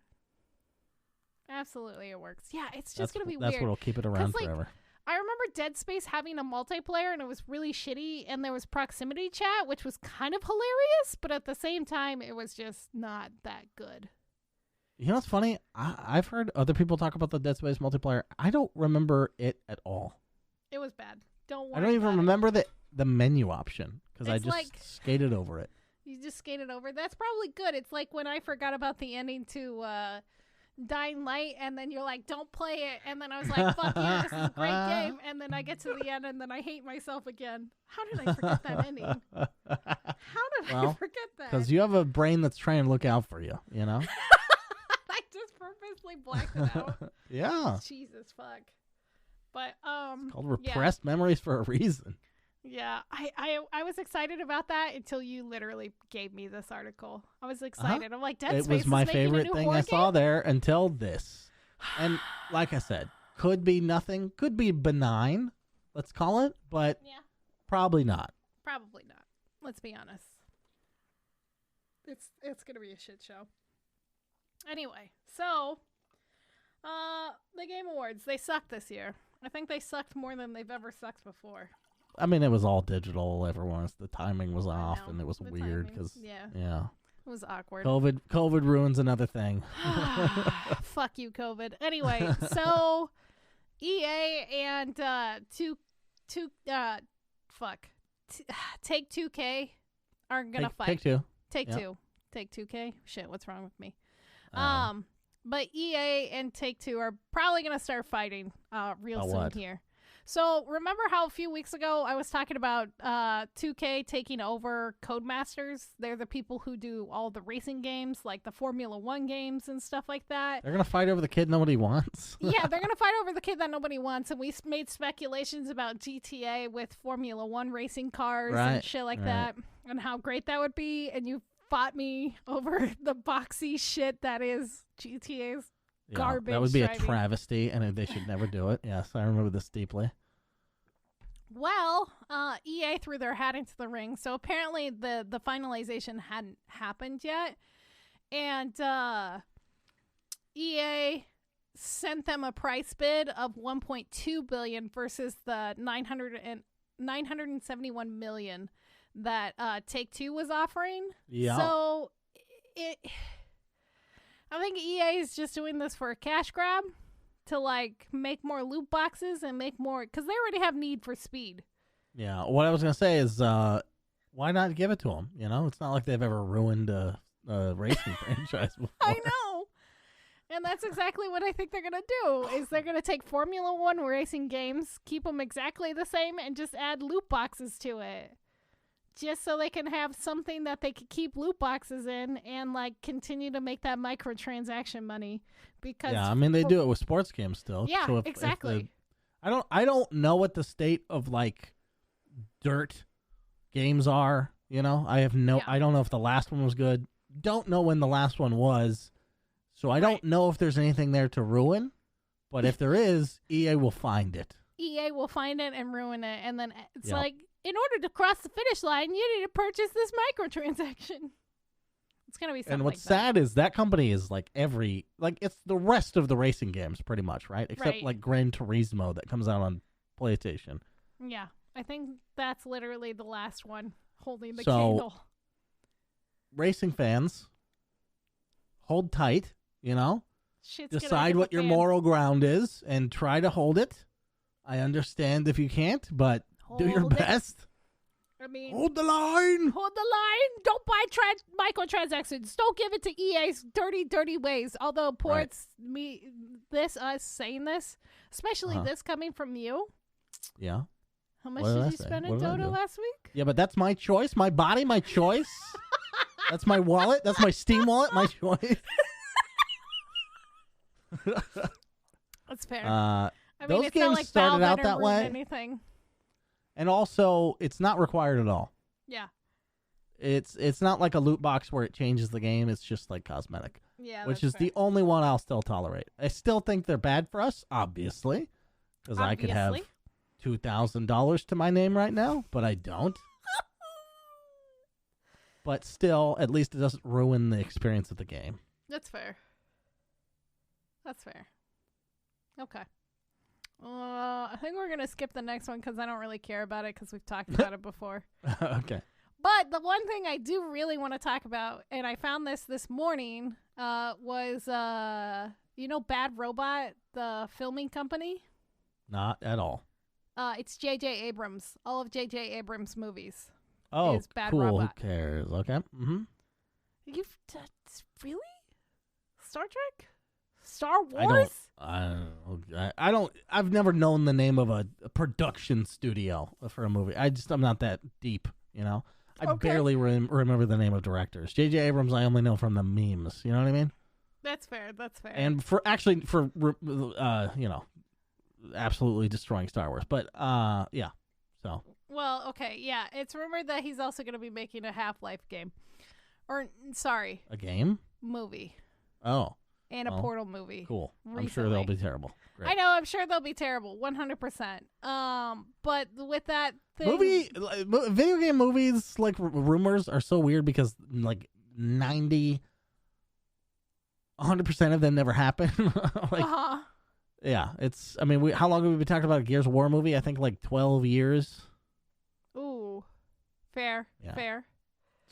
it works. Yeah, it's just gonna be weird. That's what'll keep it around forever. I remember Dead Space having a multiplayer, and it was really shitty, and there was proximity chat, which was kind of hilarious, but at the same time it was just not that good. You know what's funny? I've heard other people talk about the Dead Space multiplayer. I don't remember it at all. It was bad. Don't worry. I don't even remember the menu option because I just like, skated over it. You just skated over. That's probably good. It's like when I forgot about the ending to Dying Light, and then you're like, don't play it. And then I was like, fuck yeah, this is a great game. And then I get to the end, and then I hate myself again. How did I forget that ending? How did I forget that? Because you have a brain that's trying to look out for you, you know? I just purposely blacked it out. Yeah. Jesus fuck. But it's called repressed memories for a reason. Yeah, I was excited about that until you literally gave me this article. I was excited. I'm like, Dead Space was my favorite thing I saw game? there until this. And like I said, could be nothing, could be benign, let's call it, but probably not. Probably not. Let's be honest. It's gonna be a shit show. Anyway, so the Game Awards, they sucked this year. I think they sucked more than they've ever sucked before. I mean, it was all digital. The timing was off, and it was weird because it was awkward. COVID ruins another thing. Fuck you, COVID. Anyway, so EA and Take 2K are gonna fight. Take Two. Take 2K. Shit, what's wrong with me? But EA and Take Two are probably gonna start fighting real soon here. So remember how a few weeks ago I was talking about 2K taking over Codemasters? They're the people who do all the racing games, like the Formula 1 games and stuff like that. They're going to fight over the kid nobody wants. Yeah, they're going to fight over the kid that nobody wants. And we made speculations about GTA with Formula 1 racing cars and shit like that, and how great that would be. And you fought me over the boxy shit that is GTA's garbage. That would be a travesty, and they should never do it. Yes, I remember this deeply. Well, EA threw their hat into the ring, so apparently the finalization hadn't happened yet, and EA sent them a price bid of $1.2 billion versus the $971 million that Take Two was offering. Yeah. So I think EA is just doing this for a cash grab to like make more loot boxes and make more, because they already have Need for Speed. Yeah. What I was gonna say is, why not give it to them? You know, it's not like they've ever ruined a racing franchise before. I know. And that's exactly what I think they're going to do, is they're going to take Formula 1 racing games, keep them exactly the same, and just add loot boxes to it. Just so they can have something that they could keep loot boxes in and, like, continue to make that microtransaction money. Because I mean, they do it with sports games still. Yeah, so exactly. I don't know what the state of, like, dirt games are, you know? I don't know if the last one was good. Don't know when the last one was. So I don't know if there's anything there to ruin, but if there is, EA will find it. EA will find it and ruin it, and then it's like, in order to cross the finish line, you need to purchase this microtransaction. It's going to be something. And what's sad is that company is like it's the rest of the racing games pretty much, right? Except like Gran Turismo that comes out on PlayStation. Yeah, I think that's literally the last one holding the candle. Racing fans, hold tight. You know, decide what your moral ground is and try to hold it. I understand if you can't, but do your best. I mean, hold the line. Hold the line. Don't buy microtransactions. Don't give it to EA's dirty, dirty ways. Although, us saying this, especially this coming from you. Yeah. How much did you spend in Dota last week? Yeah, but that's my choice. My body, my choice. That's my wallet. That's my Steam wallet. My choice. That's fair. I mean, those games started out that way. Anything. And also, it's not required at all. Yeah. It's not like a loot box where it changes the game. It's just like cosmetic. Yeah, which is the only one I'll still tolerate. I still think they're bad for us, obviously, because I could have $2,000 to my name right now, but I don't. But still, at least it doesn't ruin the experience of the game. That's fair. That's fair. Okay. I think we're going to skip the next one because I don't really care about it because we've talked about it before. Okay. But the one thing I do really want to talk about, and I found this morning, was, Bad Robot, the filming company? Not at all. It's J.J. Abrams. All of J.J. Abrams' movies. Oh, is Bad cool. Robot. Who cares? Okay. Mm-hmm. Really? Star Trek? Star Wars? I've never known the name of a production studio for a movie. I'm not that deep, you know? I barely remember the name of directors. J.J. Abrams, I only know from the memes. You know what I mean? That's fair. And for absolutely destroying Star Wars. But, yeah. So. Well, okay, yeah. It's rumored that he's also going to be making a Half-Life game. A game? Movie. Oh. And a Portal movie. Cool. Recently. I'm sure they'll be terrible. Great. I know. I'm sure they'll be terrible. 100%. But with that thing... Video game movies, like, rumors are so weird because, like, 100% of them never happen. Yeah, it's... I mean, how long have we been talking about a Gears of War movie? I think, like, 12 years. Ooh. Fair. Yeah. Fair.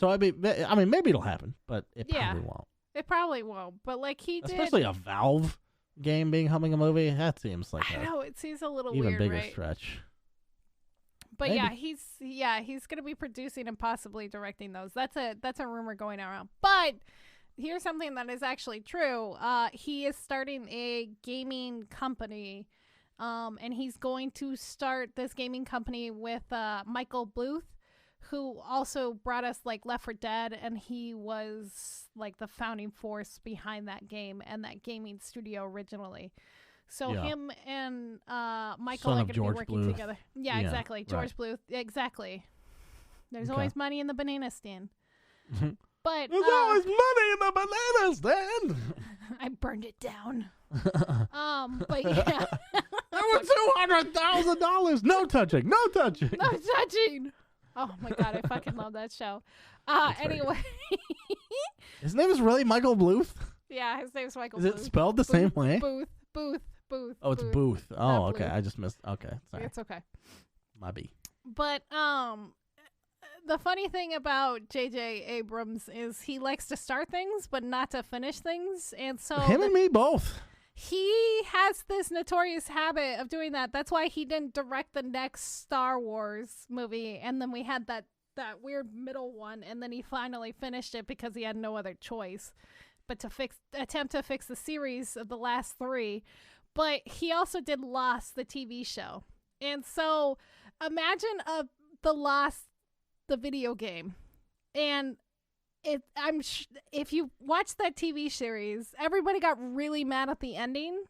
So, I mean, maybe it'll happen, but it probably won't. It probably won't, but like especially a Valve game becoming a movie, that seems like it seems a little even weird, bigger right? stretch. But maybe. he's gonna be producing and possibly directing those. That's a rumor going around. But here's something that is actually true. He is starting a gaming company, and he's going to start this gaming company with Michael Bluth, who also brought us like Left 4 Dead, and he was like the founding force behind that game and that gaming studio originally. So him and Michael are going to be working together. Yeah, exactly. George Bluth. Exactly. There's always money in the banana stand. But there's always money in the banana stand. I burned it down. But yeah. There were $200,000. No touching. No touching. No touching. Oh my God, I fucking love that show. Anyway. His name is really Michael Bluth? Yeah, his name is Michael Bluth. Is it spelled the same way? Booth. Oh, it's Booth. Oh, okay. Bluth. I just missed. Okay, sorry. It's okay. My B. But the funny thing about J.J. Abrams is he likes to start things, but not to finish things. And so him and me both. He has this notorious habit of doing that. That's why he didn't direct the next Star Wars movie. And then we had that weird middle one. And then he finally finished it because he had no other choice but to attempt to fix the series of the last 3. But he also did Lost, the TV show. And so imagine the Lost, the video game. And if you watch that TV series, everybody got really mad at the ending.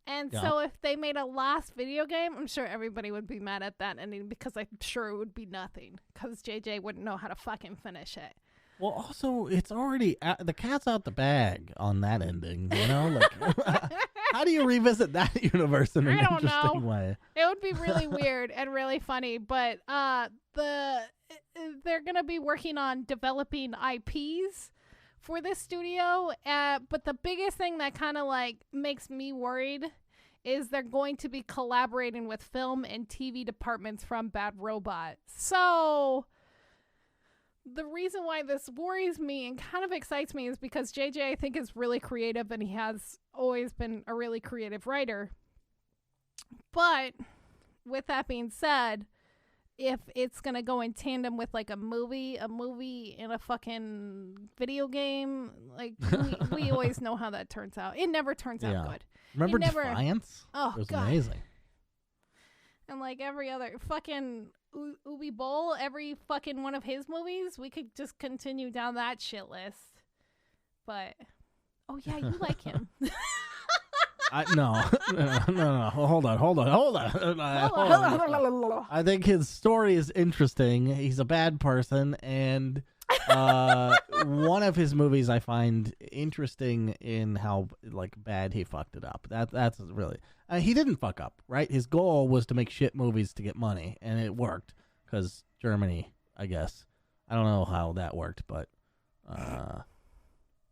And so if they made a Lost video game, I'm sure everybody would be mad at that ending because I'm sure it would be nothing because JJ wouldn't know how to fucking finish it. Well, also, it's already the cat's out the bag on that ending, you know? Like, how do you revisit that universe in an interesting way? It would be really weird and really funny, but they're going to be working on developing IPs for this studio, but the biggest thing that kind of like makes me worried is they're going to be collaborating with film and TV departments from Bad Robot. So the reason why this worries me and kind of excites me is because JJ, I think, is really creative and he has always been a really creative writer. But with that being said, if it's going to go in tandem with like a movie and a fucking video game, like we always know how that turns out. It never turns out good. Remember Defiance? Oh, it was God. amazing. and like every other fucking Ubi Bowl, every fucking one of his movies. We could just continue down that shit list. But oh yeah, you like him. No. Hold on. I think his story is interesting. He's a bad person, and one of his movies I find interesting in how like bad he fucked it up. That's really he didn't fuck up, right? His goal was to make shit movies to get money, and it worked because Germany, I guess. I don't know how that worked, but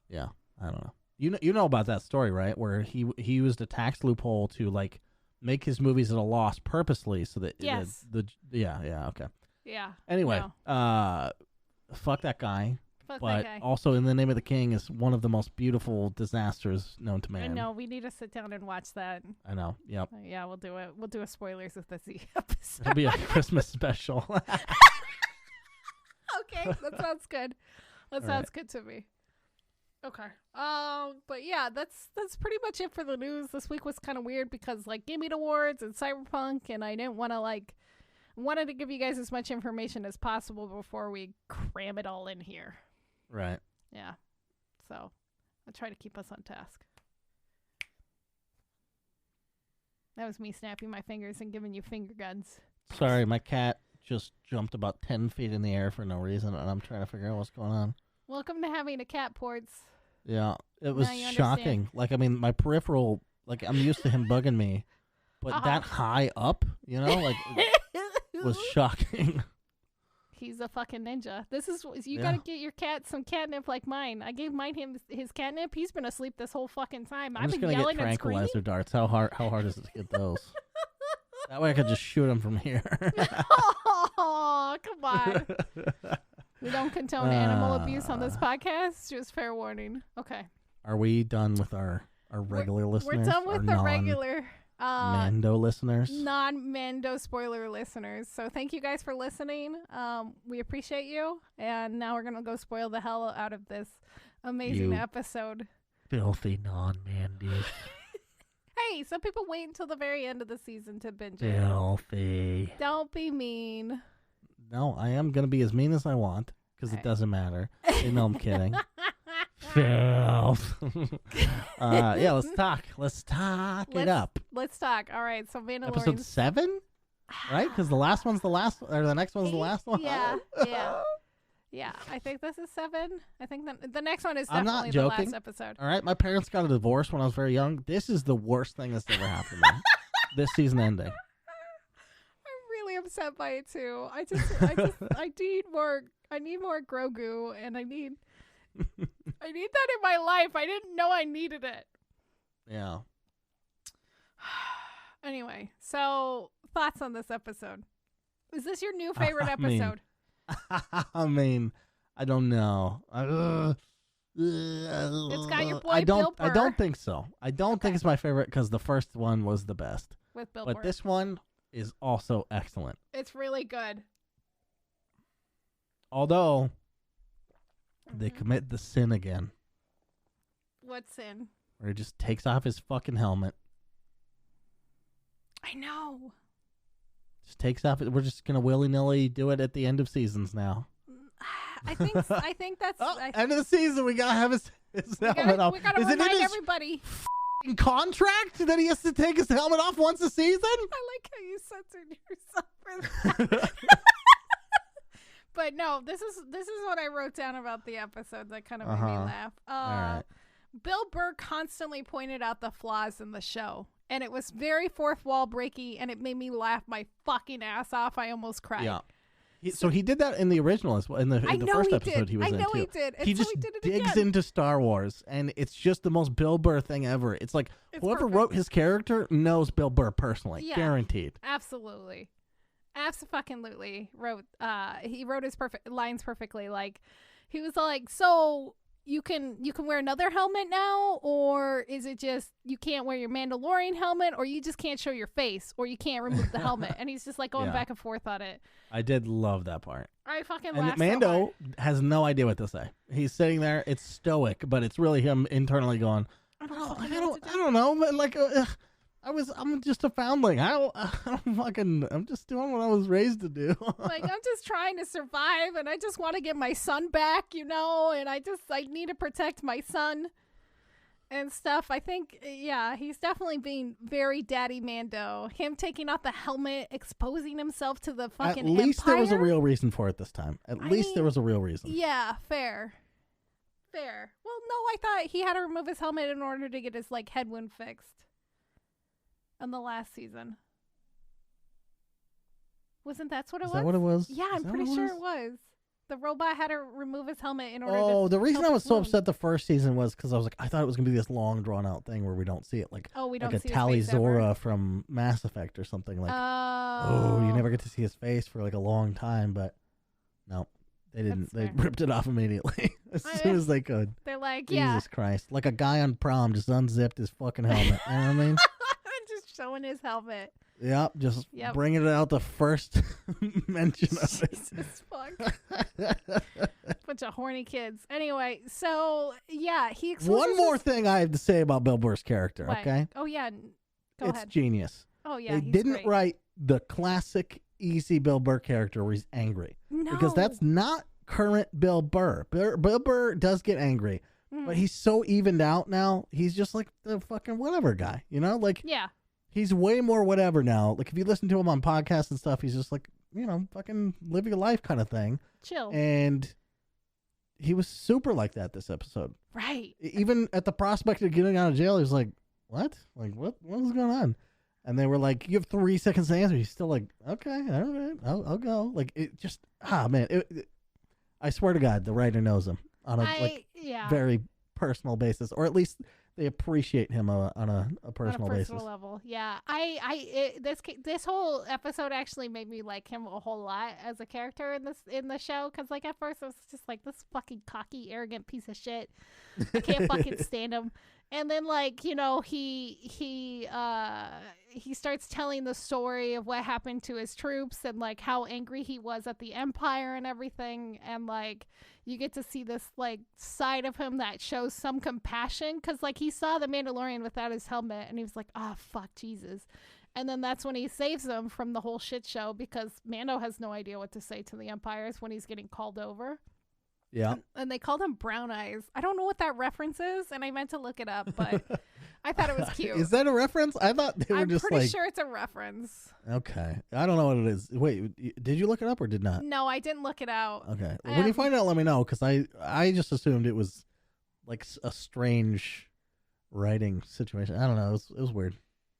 yeah, I don't know. You know about that story, right? Where he used a tax loophole to like make his movies at a loss purposely, so that yes, okay. Yeah. Anyway, fuck that guy. Fuck but that guy. Also, In the Name of the King is one of the most beautiful disasters known to man. I know. We need to sit down and watch that. I know. Yep. Yeah, we'll do it. We'll do a spoilers of this episode. It'll be a Christmas special. Okay, that sounds good. That sounds good to me. Okay. But yeah, that's pretty much it for the news. This week was kind of weird because like Game Awards and Cyberpunk, and I didn't want to wanted to give you guys as much information as possible before we cram it all in here. Right. Yeah. So I'll try to keep us on task. That was me snapping my fingers and giving you finger guns. Sorry, my cat just jumped about 10 feet in the air for no reason, and I'm trying to figure out what's going on. Welcome to having a cat, Ports. Yeah, it was shocking. Like, I mean, my peripheral, like, I'm used to him bugging me, but that high up, you know, like, was shocking. He's a fucking ninja. You gotta get your cat some catnip like mine. I gave mine his catnip. He's been asleep this whole fucking time. I've been yelling and screaming. Tranquilizer darts. How hard is it to get those? That way I could just shoot him from here. Oh, come on. We don't condone animal abuse on this podcast. Just fair warning. Okay. Are we done with our regular listeners? We're done with the regular Mando listeners. Non-Mando spoiler listeners. So thank you guys for listening. We appreciate you. And now we're going to go spoil the hell out of this amazing episode. Filthy non-Mandys. Hey, some people wait until the very end of the season to binge it. Filthy. Don't be mean. No, I am going to be as mean as I want because it doesn't matter. They know I'm kidding. Filth. Yeah, let's talk. Let's talk it up. Let's talk. All right, so Mandalorian. Episode 7? Right? Because the last one's the last, or the next one's the last one? Yeah. Yeah, I think this is 7. I think the next one is definitely the last episode. All right, my parents got a divorce when I was very young. This is the worst thing that's ever happened to me. This season ending. I'm really upset by it too. I need more Grogu, and I need that in my life. I didn't know I needed it. Yeah. Anyway, so thoughts on this episode? Is this your new favorite episode? I mean, I don't know. It's got your boy Bill Burr. I don't think so. I don't think it's my favorite because the first one was the best. With Bill Burr. But this one is also excellent. It's really good. Although they commit the sin again. What sin? Where he just takes off his fucking helmet. I know. Just takes off it. We're just gonna willy-nilly do it at the end of seasons now. I think that's end of the season. We gotta have his helmet off. We gotta remind everybody. Contract that he has to take his helmet off once a season. I like how you censored yourself for that. But no, this is what I wrote down about the episode that kind of made me laugh. All right. Bill Burr constantly pointed out the flaws in the show, and it was very fourth wall breaky, and it made me laugh my fucking ass off. I almost cried. Yeah. So he did that in the original as well. In the first episode he was in. I know he did. He just digs into Star Wars, and it's just the most Bill Burr thing ever. It's like whoever wrote his character knows Bill Burr personally, guaranteed. Absolutely. Absolutely. He wrote his lines perfectly. Like he was like, so you can wear another helmet now, or is it just you can't wear your Mandalorian helmet, or you just can't show your face, or you can't remove the helmet? And he's just like going back and forth on it. I did love that part. I fucking laughed. And Mando so hard. has no idea what to say. He's sitting there. It's stoic, but it's really him internally going, I don't know, but like, I'm just a foundling. I'm just doing what I was raised to do. Like, I'm just trying to survive, and I just want to get my son back, and I need to protect my son and stuff. I think, yeah, he's definitely being very Daddy Mando. Him taking off the helmet, exposing himself to the fucking At least Empire. there was a real reason for it this time. At least there was a real reason. Yeah, fair. Well, no, I thought he had to remove his helmet in order to get his, like, head wound fixed. In the last season. Wasn't that what it was? Is that what it was? Yeah, I'm pretty sure it was. The robot had to remove his helmet in order to... Oh, the reason I was so wound. upset the first season was because I was like, I thought it was going to be this long, drawn-out thing where we don't see it. Like, we don't like see a Tali his face Zora ever. from Mass Effect or something. Like, you never get to see his face for like a long time, but no. They didn't. They ripped it off immediately as soon as they could. They're like, Jesus Christ. Like a guy on prom just unzipped his fucking helmet. You know what I mean? Just showing his helmet. Yep. Just bringing it out the first mention of it. Jesus fuck. Bunch of horny kids. Anyway, so, yeah. He exposes One more thing I have to say about Bill Burr's character, What? okay? Oh, yeah. Go It's ahead. genius. Oh, yeah. They he's didn't great. write the classic easy Bill Burr character where he's angry. No. Because that's not current Bill Burr. Bill Burr does get angry, but he's so evened out now. He's just like the fucking whatever guy, Like, yeah. He's way more whatever now. Like, if you listen to him on podcasts and stuff, he's just like, fucking live your life kind of thing. Chill. And he was super like that this episode. Right. Even at the prospect of getting out of jail, he was like, what? Like, what is going on? And they were like, you have 3 seconds to answer. He's still like, okay, all right, I'll go. Like, it just, man. I swear to God, the writer knows him on a very personal basis, or at least they appreciate him on a personal basis. Level. Yeah. This whole episode actually made me like him a whole lot as a character in the show, because like at first I was just like, this fucking cocky, arrogant piece of shit. I can't fucking stand him. And then, like, he starts telling the story of what happened to his troops and, like, how angry he was at the Empire and everything. And, like, you get to see this, like, side of him that shows some compassion. Because, like, he saw the Mandalorian without his helmet and he was like, oh, fuck, Jesus. And then that's when he saves them from the whole shit show, because Mando has no idea what to say to the Empires when he's getting called over. Yeah. And they called him Brown Eyes. I don't know what that reference is, and I meant to look it up, but I thought it was cute. Is that a reference? I thought they were just like... I'm pretty sure it's a reference. Okay. I don't know what it is. Wait, did you look it up or did not? No, I didn't look it out. Okay. When you find out, let me know, because I just assumed it was like a strange writing situation. I don't know. It was weird.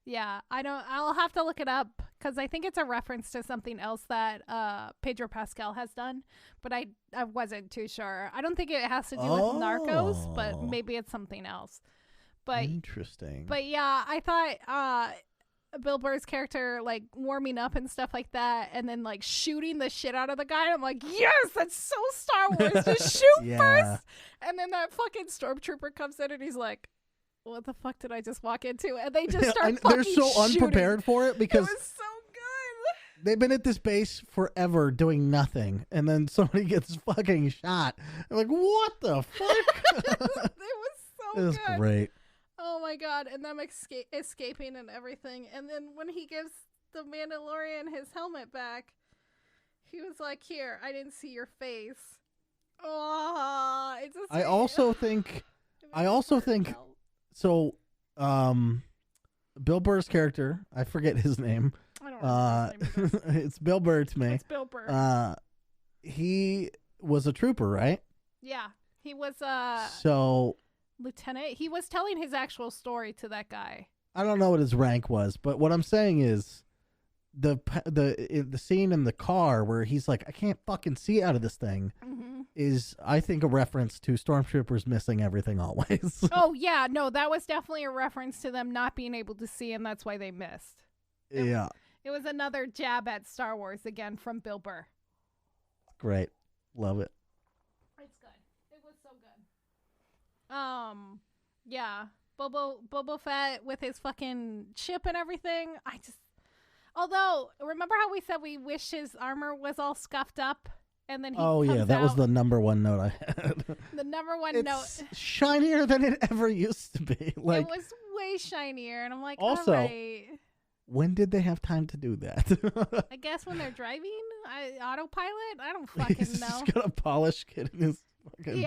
Yeah, I'll have to look it up, because I think it's a reference to something else that Pedro Pascal has done, but I wasn't too sure. I don't think it has to do with Narcos, but maybe it's something else. But interesting. But yeah, I thought Bill Burr's character, like, warming up and stuff like that, and then, like, shooting the shit out of the guy. I'm like, yes, that's so Star Wars. Just shoot first. And then that fucking stormtrooper comes in and he's like, what the fuck did I just walk into? And they just start fucking they're so shooting. unprepared for it, because it was so good. They've been at this base forever doing nothing, and then somebody gets fucking shot. They're like, what the fuck? It was so good. It was great. Oh my God. And them escaping and everything. And then when he gives the Mandalorian his helmet back, he was like, here, I didn't see your face. Oh, it's just... I also think so. Bill Burr's character, I forget his name. I don't know his name. It's Bill Burr to me. It's Bill Burr. He was a trooper, right? Yeah, he was lieutenant. He was telling his actual story to that guy. I don't know what his rank was, but what I'm saying is the scene in the car where he's like, I can't fucking see out of this thing, is, I think, a reference to stormtroopers missing everything always. Oh, yeah. No, that was definitely a reference to them not being able to see, and that's why they missed. Yeah. It was another jab at Star Wars again from Bill Burr. Great. Love it. It's good. It was so good. Yeah. Boba Fett with his fucking chip and everything. Although, remember how we said we wish his armor was all scuffed up? And then he that was the number one note I had. The number one note. It's shinier than it ever used to be. Like, it was way shinier. And I'm like, also, all right. When did they have time to do that? I guess when they're driving, autopilot. I don't fucking He's know. just gonna polish kid in his fucking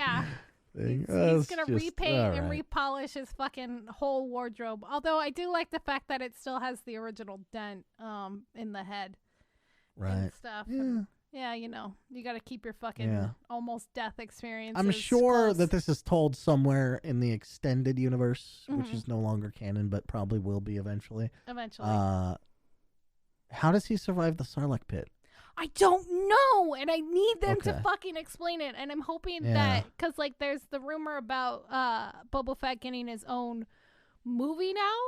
thing. He's gonna repaint and repolish his fucking whole wardrobe. Although I do like the fact that it still has the original dent in the head, and stuff. Yeah. And, yeah, you got to keep your fucking almost death experience. I'm sure close. that this is told somewhere in the extended universe, which is no longer canon, but probably will be eventually. How does he survive the Sarlacc pit? I don't know, and I need them to fucking explain it. And I'm hoping that, because there's the rumor about Boba Fett getting his own movie now.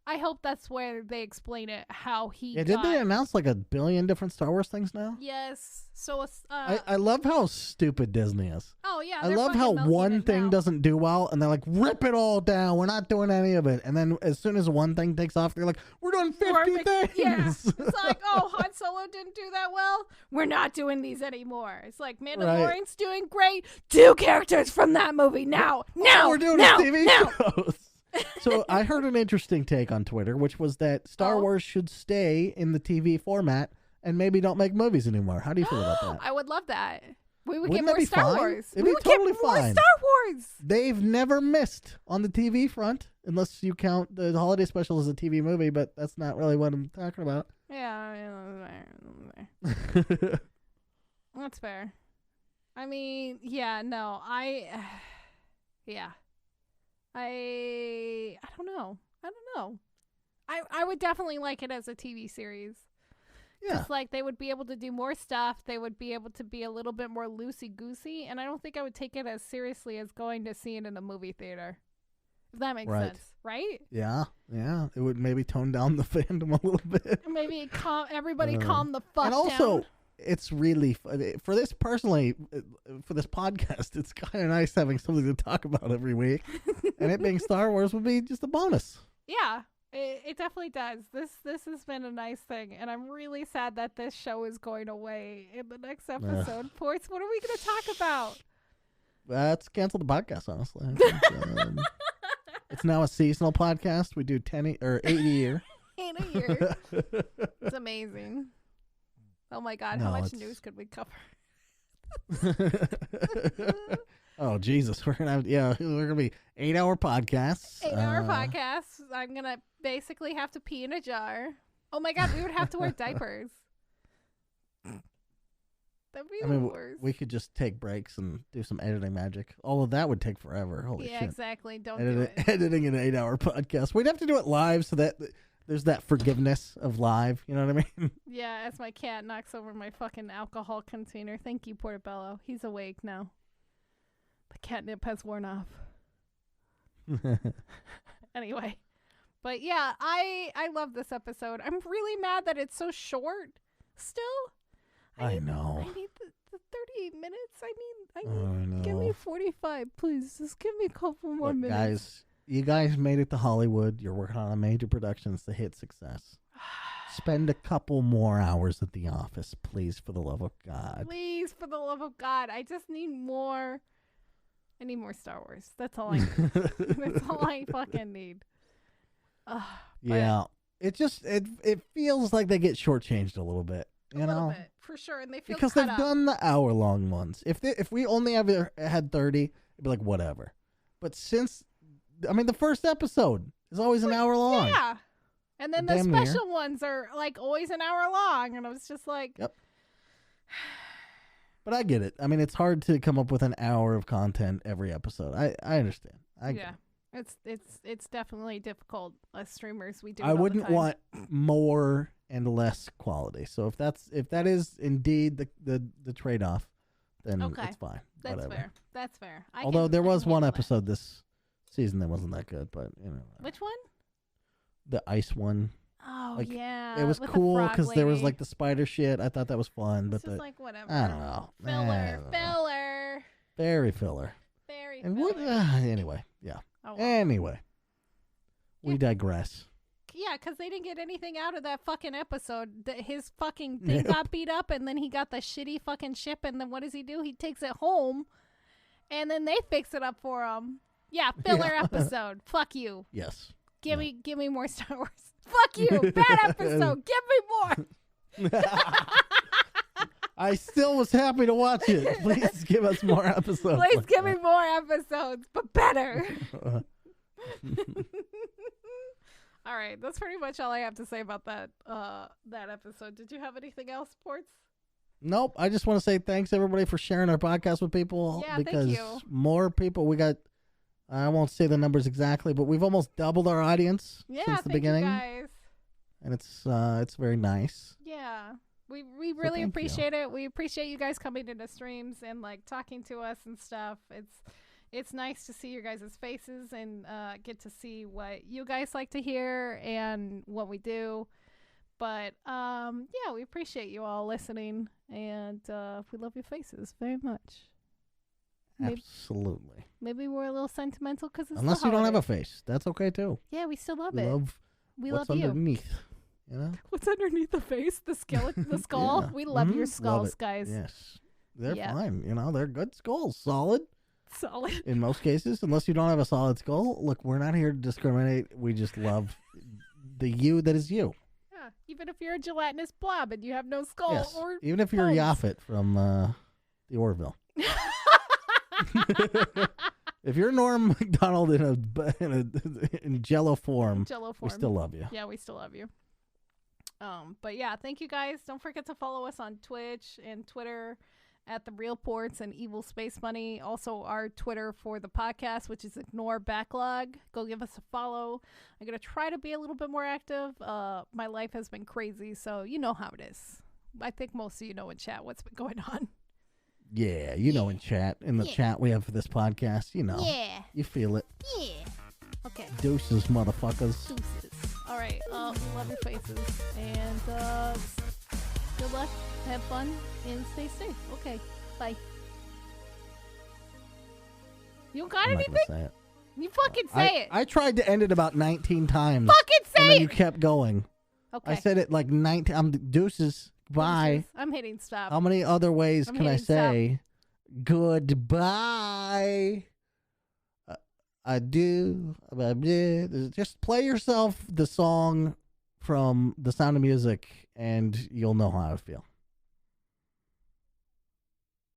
I hope that's where they explain it, how he did they announce like 1 billion different Star Wars things now? Yes. So I love how stupid Disney is. Oh, yeah. I love how one thing doesn't do well, and they're like, rip it all down. We're not doing any of it. And then as soon as one thing takes off, they're like, we're doing 50 things. Yeah. It's like, oh, Han Solo didn't do that well. We're not doing these anymore. It's like, Mandalorian's doing great. 2 characters from that movie now. We're doing TV shows. So I heard an interesting take on Twitter, which was that Star Wars should stay in the TV format and maybe don't make movies anymore. How do you feel about that? I would love that. We would Wouldn't get more Star fine? Wars. It'd we be would totally get more fine. Star Wars. They've never missed on the TV front, unless you count the holiday special as a TV movie, but that's not really what I'm talking about. Yeah, that's fair. I mean, yeah, no, I don't know. I would definitely like it as a TV series. Yeah. Just they would be able to do more stuff. They would be able to be a little bit more loosey-goosey. And I don't think I would take it as seriously as going to see it in a movie theater. If that makes sense. Right? Yeah. Yeah. It would maybe tone down the fandom a little bit. Maybe everybody calm the fuck down. And also, it's really, for this personally, for this podcast, it's kind of nice having something to talk about every week. And it being Star Wars would be just a bonus. Yeah. It definitely does. This has been a nice thing, and I'm really sad that this show is going away in the next episode. Ports, what are we going to talk about? Let's cancel the podcast, honestly. It's now a seasonal podcast. We do 8 a year. 8 a year. It's amazing. Oh my God, how much news could we cover? Oh Jesus, we're gonna be 8-hour podcasts. 8-hour podcasts. I'm gonna basically have to pee in a jar. Oh my God, we would have to wear diapers. That'd be the worst. We could just take breaks and do some editing magic. All of that would take forever. Holy shit. Yeah, exactly. Don't do it. Editing an 8-hour podcast. We'd have to do it live so that there's that forgiveness of live. You know what I mean? Yeah, as my cat knocks over my fucking alcohol container. Thank you, Portobello. He's awake now. The catnip has worn off. Anyway. But yeah, I love this episode. I'm really mad that it's so short still. I know. I need the 38 minutes. I need give me 45, please. Just give me a couple more minutes. Guys, you guys made it to Hollywood. You're working on a major production. It's a hit success. Spend a couple more hours at the office, please, for the love of God. Please, for the love of God. I just need more. I need more Star Wars. That's all I need. That's all I fucking need. Yeah. It just it feels like they get shortchanged a little bit. You know? Bit, for sure. And they feel because they've done the hour-long ones. If we only ever had 30, it'd be like, whatever. But since, the first episode is always an hour long. Yeah. And then the special ones are always an hour long. And I was just like. Yep. But I get it. It's hard to come up with an hour of content every episode. I understand. It's definitely difficult as streamers. We do. I wouldn't want more and less quality. So if that is indeed the trade off, then it's fine. That's whatever. fair. That's fair. Although there was one episode this season that wasn't that good, but Which one? The ice one. Oh yeah. It was cool because there was the spider shit. I thought that was fun, but just whatever. I don't know. Filler. Very filler. Very. And filler. Anyway, yeah. Oh, well. Anyway, we digress. Yeah, because they didn't get anything out of that fucking episode. His fucking thing got beat up, and then he got the shitty fucking ship, and then what does he do? He takes it home, and then they fix it up for him. Yeah, filler episode. Fuck you. Yes. Give me more Star Wars. Fuck you. Bad episode. Give me more. I still was happy to watch it. Please give us more episodes. Please give me more episodes, but better. All right, that's pretty much all I have to say about that episode. Did you have anything else, Ports? Nope. I just want to say thanks everybody for sharing our podcast with people. Yeah, because thank you. More people. We got. I won't say the numbers exactly, but we've almost doubled our audience since the beginning. Yeah, thank you guys. And it's very nice. Yeah. We really appreciate it. We appreciate you guys coming into streams and like talking to us and stuff. It's nice to see your guys' faces and get to see what you guys like to hear and what we do. But yeah, we appreciate you all listening, and we love your faces very much. Absolutely. Maybe we're a little sentimental because it's unless you don't have a face, that's okay too. Yeah, we still love we it. We love what's underneath. You know? What's underneath the face? The skeleton, the skull. Yeah. We love your skulls, guys. Yes, they're fine. You know, they're good skulls, solid. Solid. In most cases, unless you don't have a solid skull. Look, we're not here to discriminate. We just love the you that is you. Yeah, even if you're a gelatinous blob and you have no skull, yes. or even if you're Yaphet from the Orville. If you're Norm Macdonald in Jello form, we still love you. Yeah, we still love you. But yeah, thank you guys. Don't forget to follow us on Twitch and Twitter at The Real Ports and Evil Space Money. Also, our Twitter for the podcast, which is Ignore Backlog. Go give us a follow. I'm gonna try to be a little bit more active. My life has been crazy, so you know how it is. I think most of you know in chat what's been going on. Yeah, you know, in the chat we have for this podcast, you know. Yeah. You feel it. Yeah. Okay. Deuces, motherfuckers. Deuces. All right. We love your faces. And good luck, have fun, and stay safe. Okay. Bye. You got anything? Say it. You fucking say it. I tried to end it about 19 times. Fucking say and then it. You kept going. Okay. I said it like 19. I'm deuces. Bye. I'm hitting stop. How many other ways can I say goodbye? I do. Just play yourself the song from The Sound of Music, and you'll know how I feel.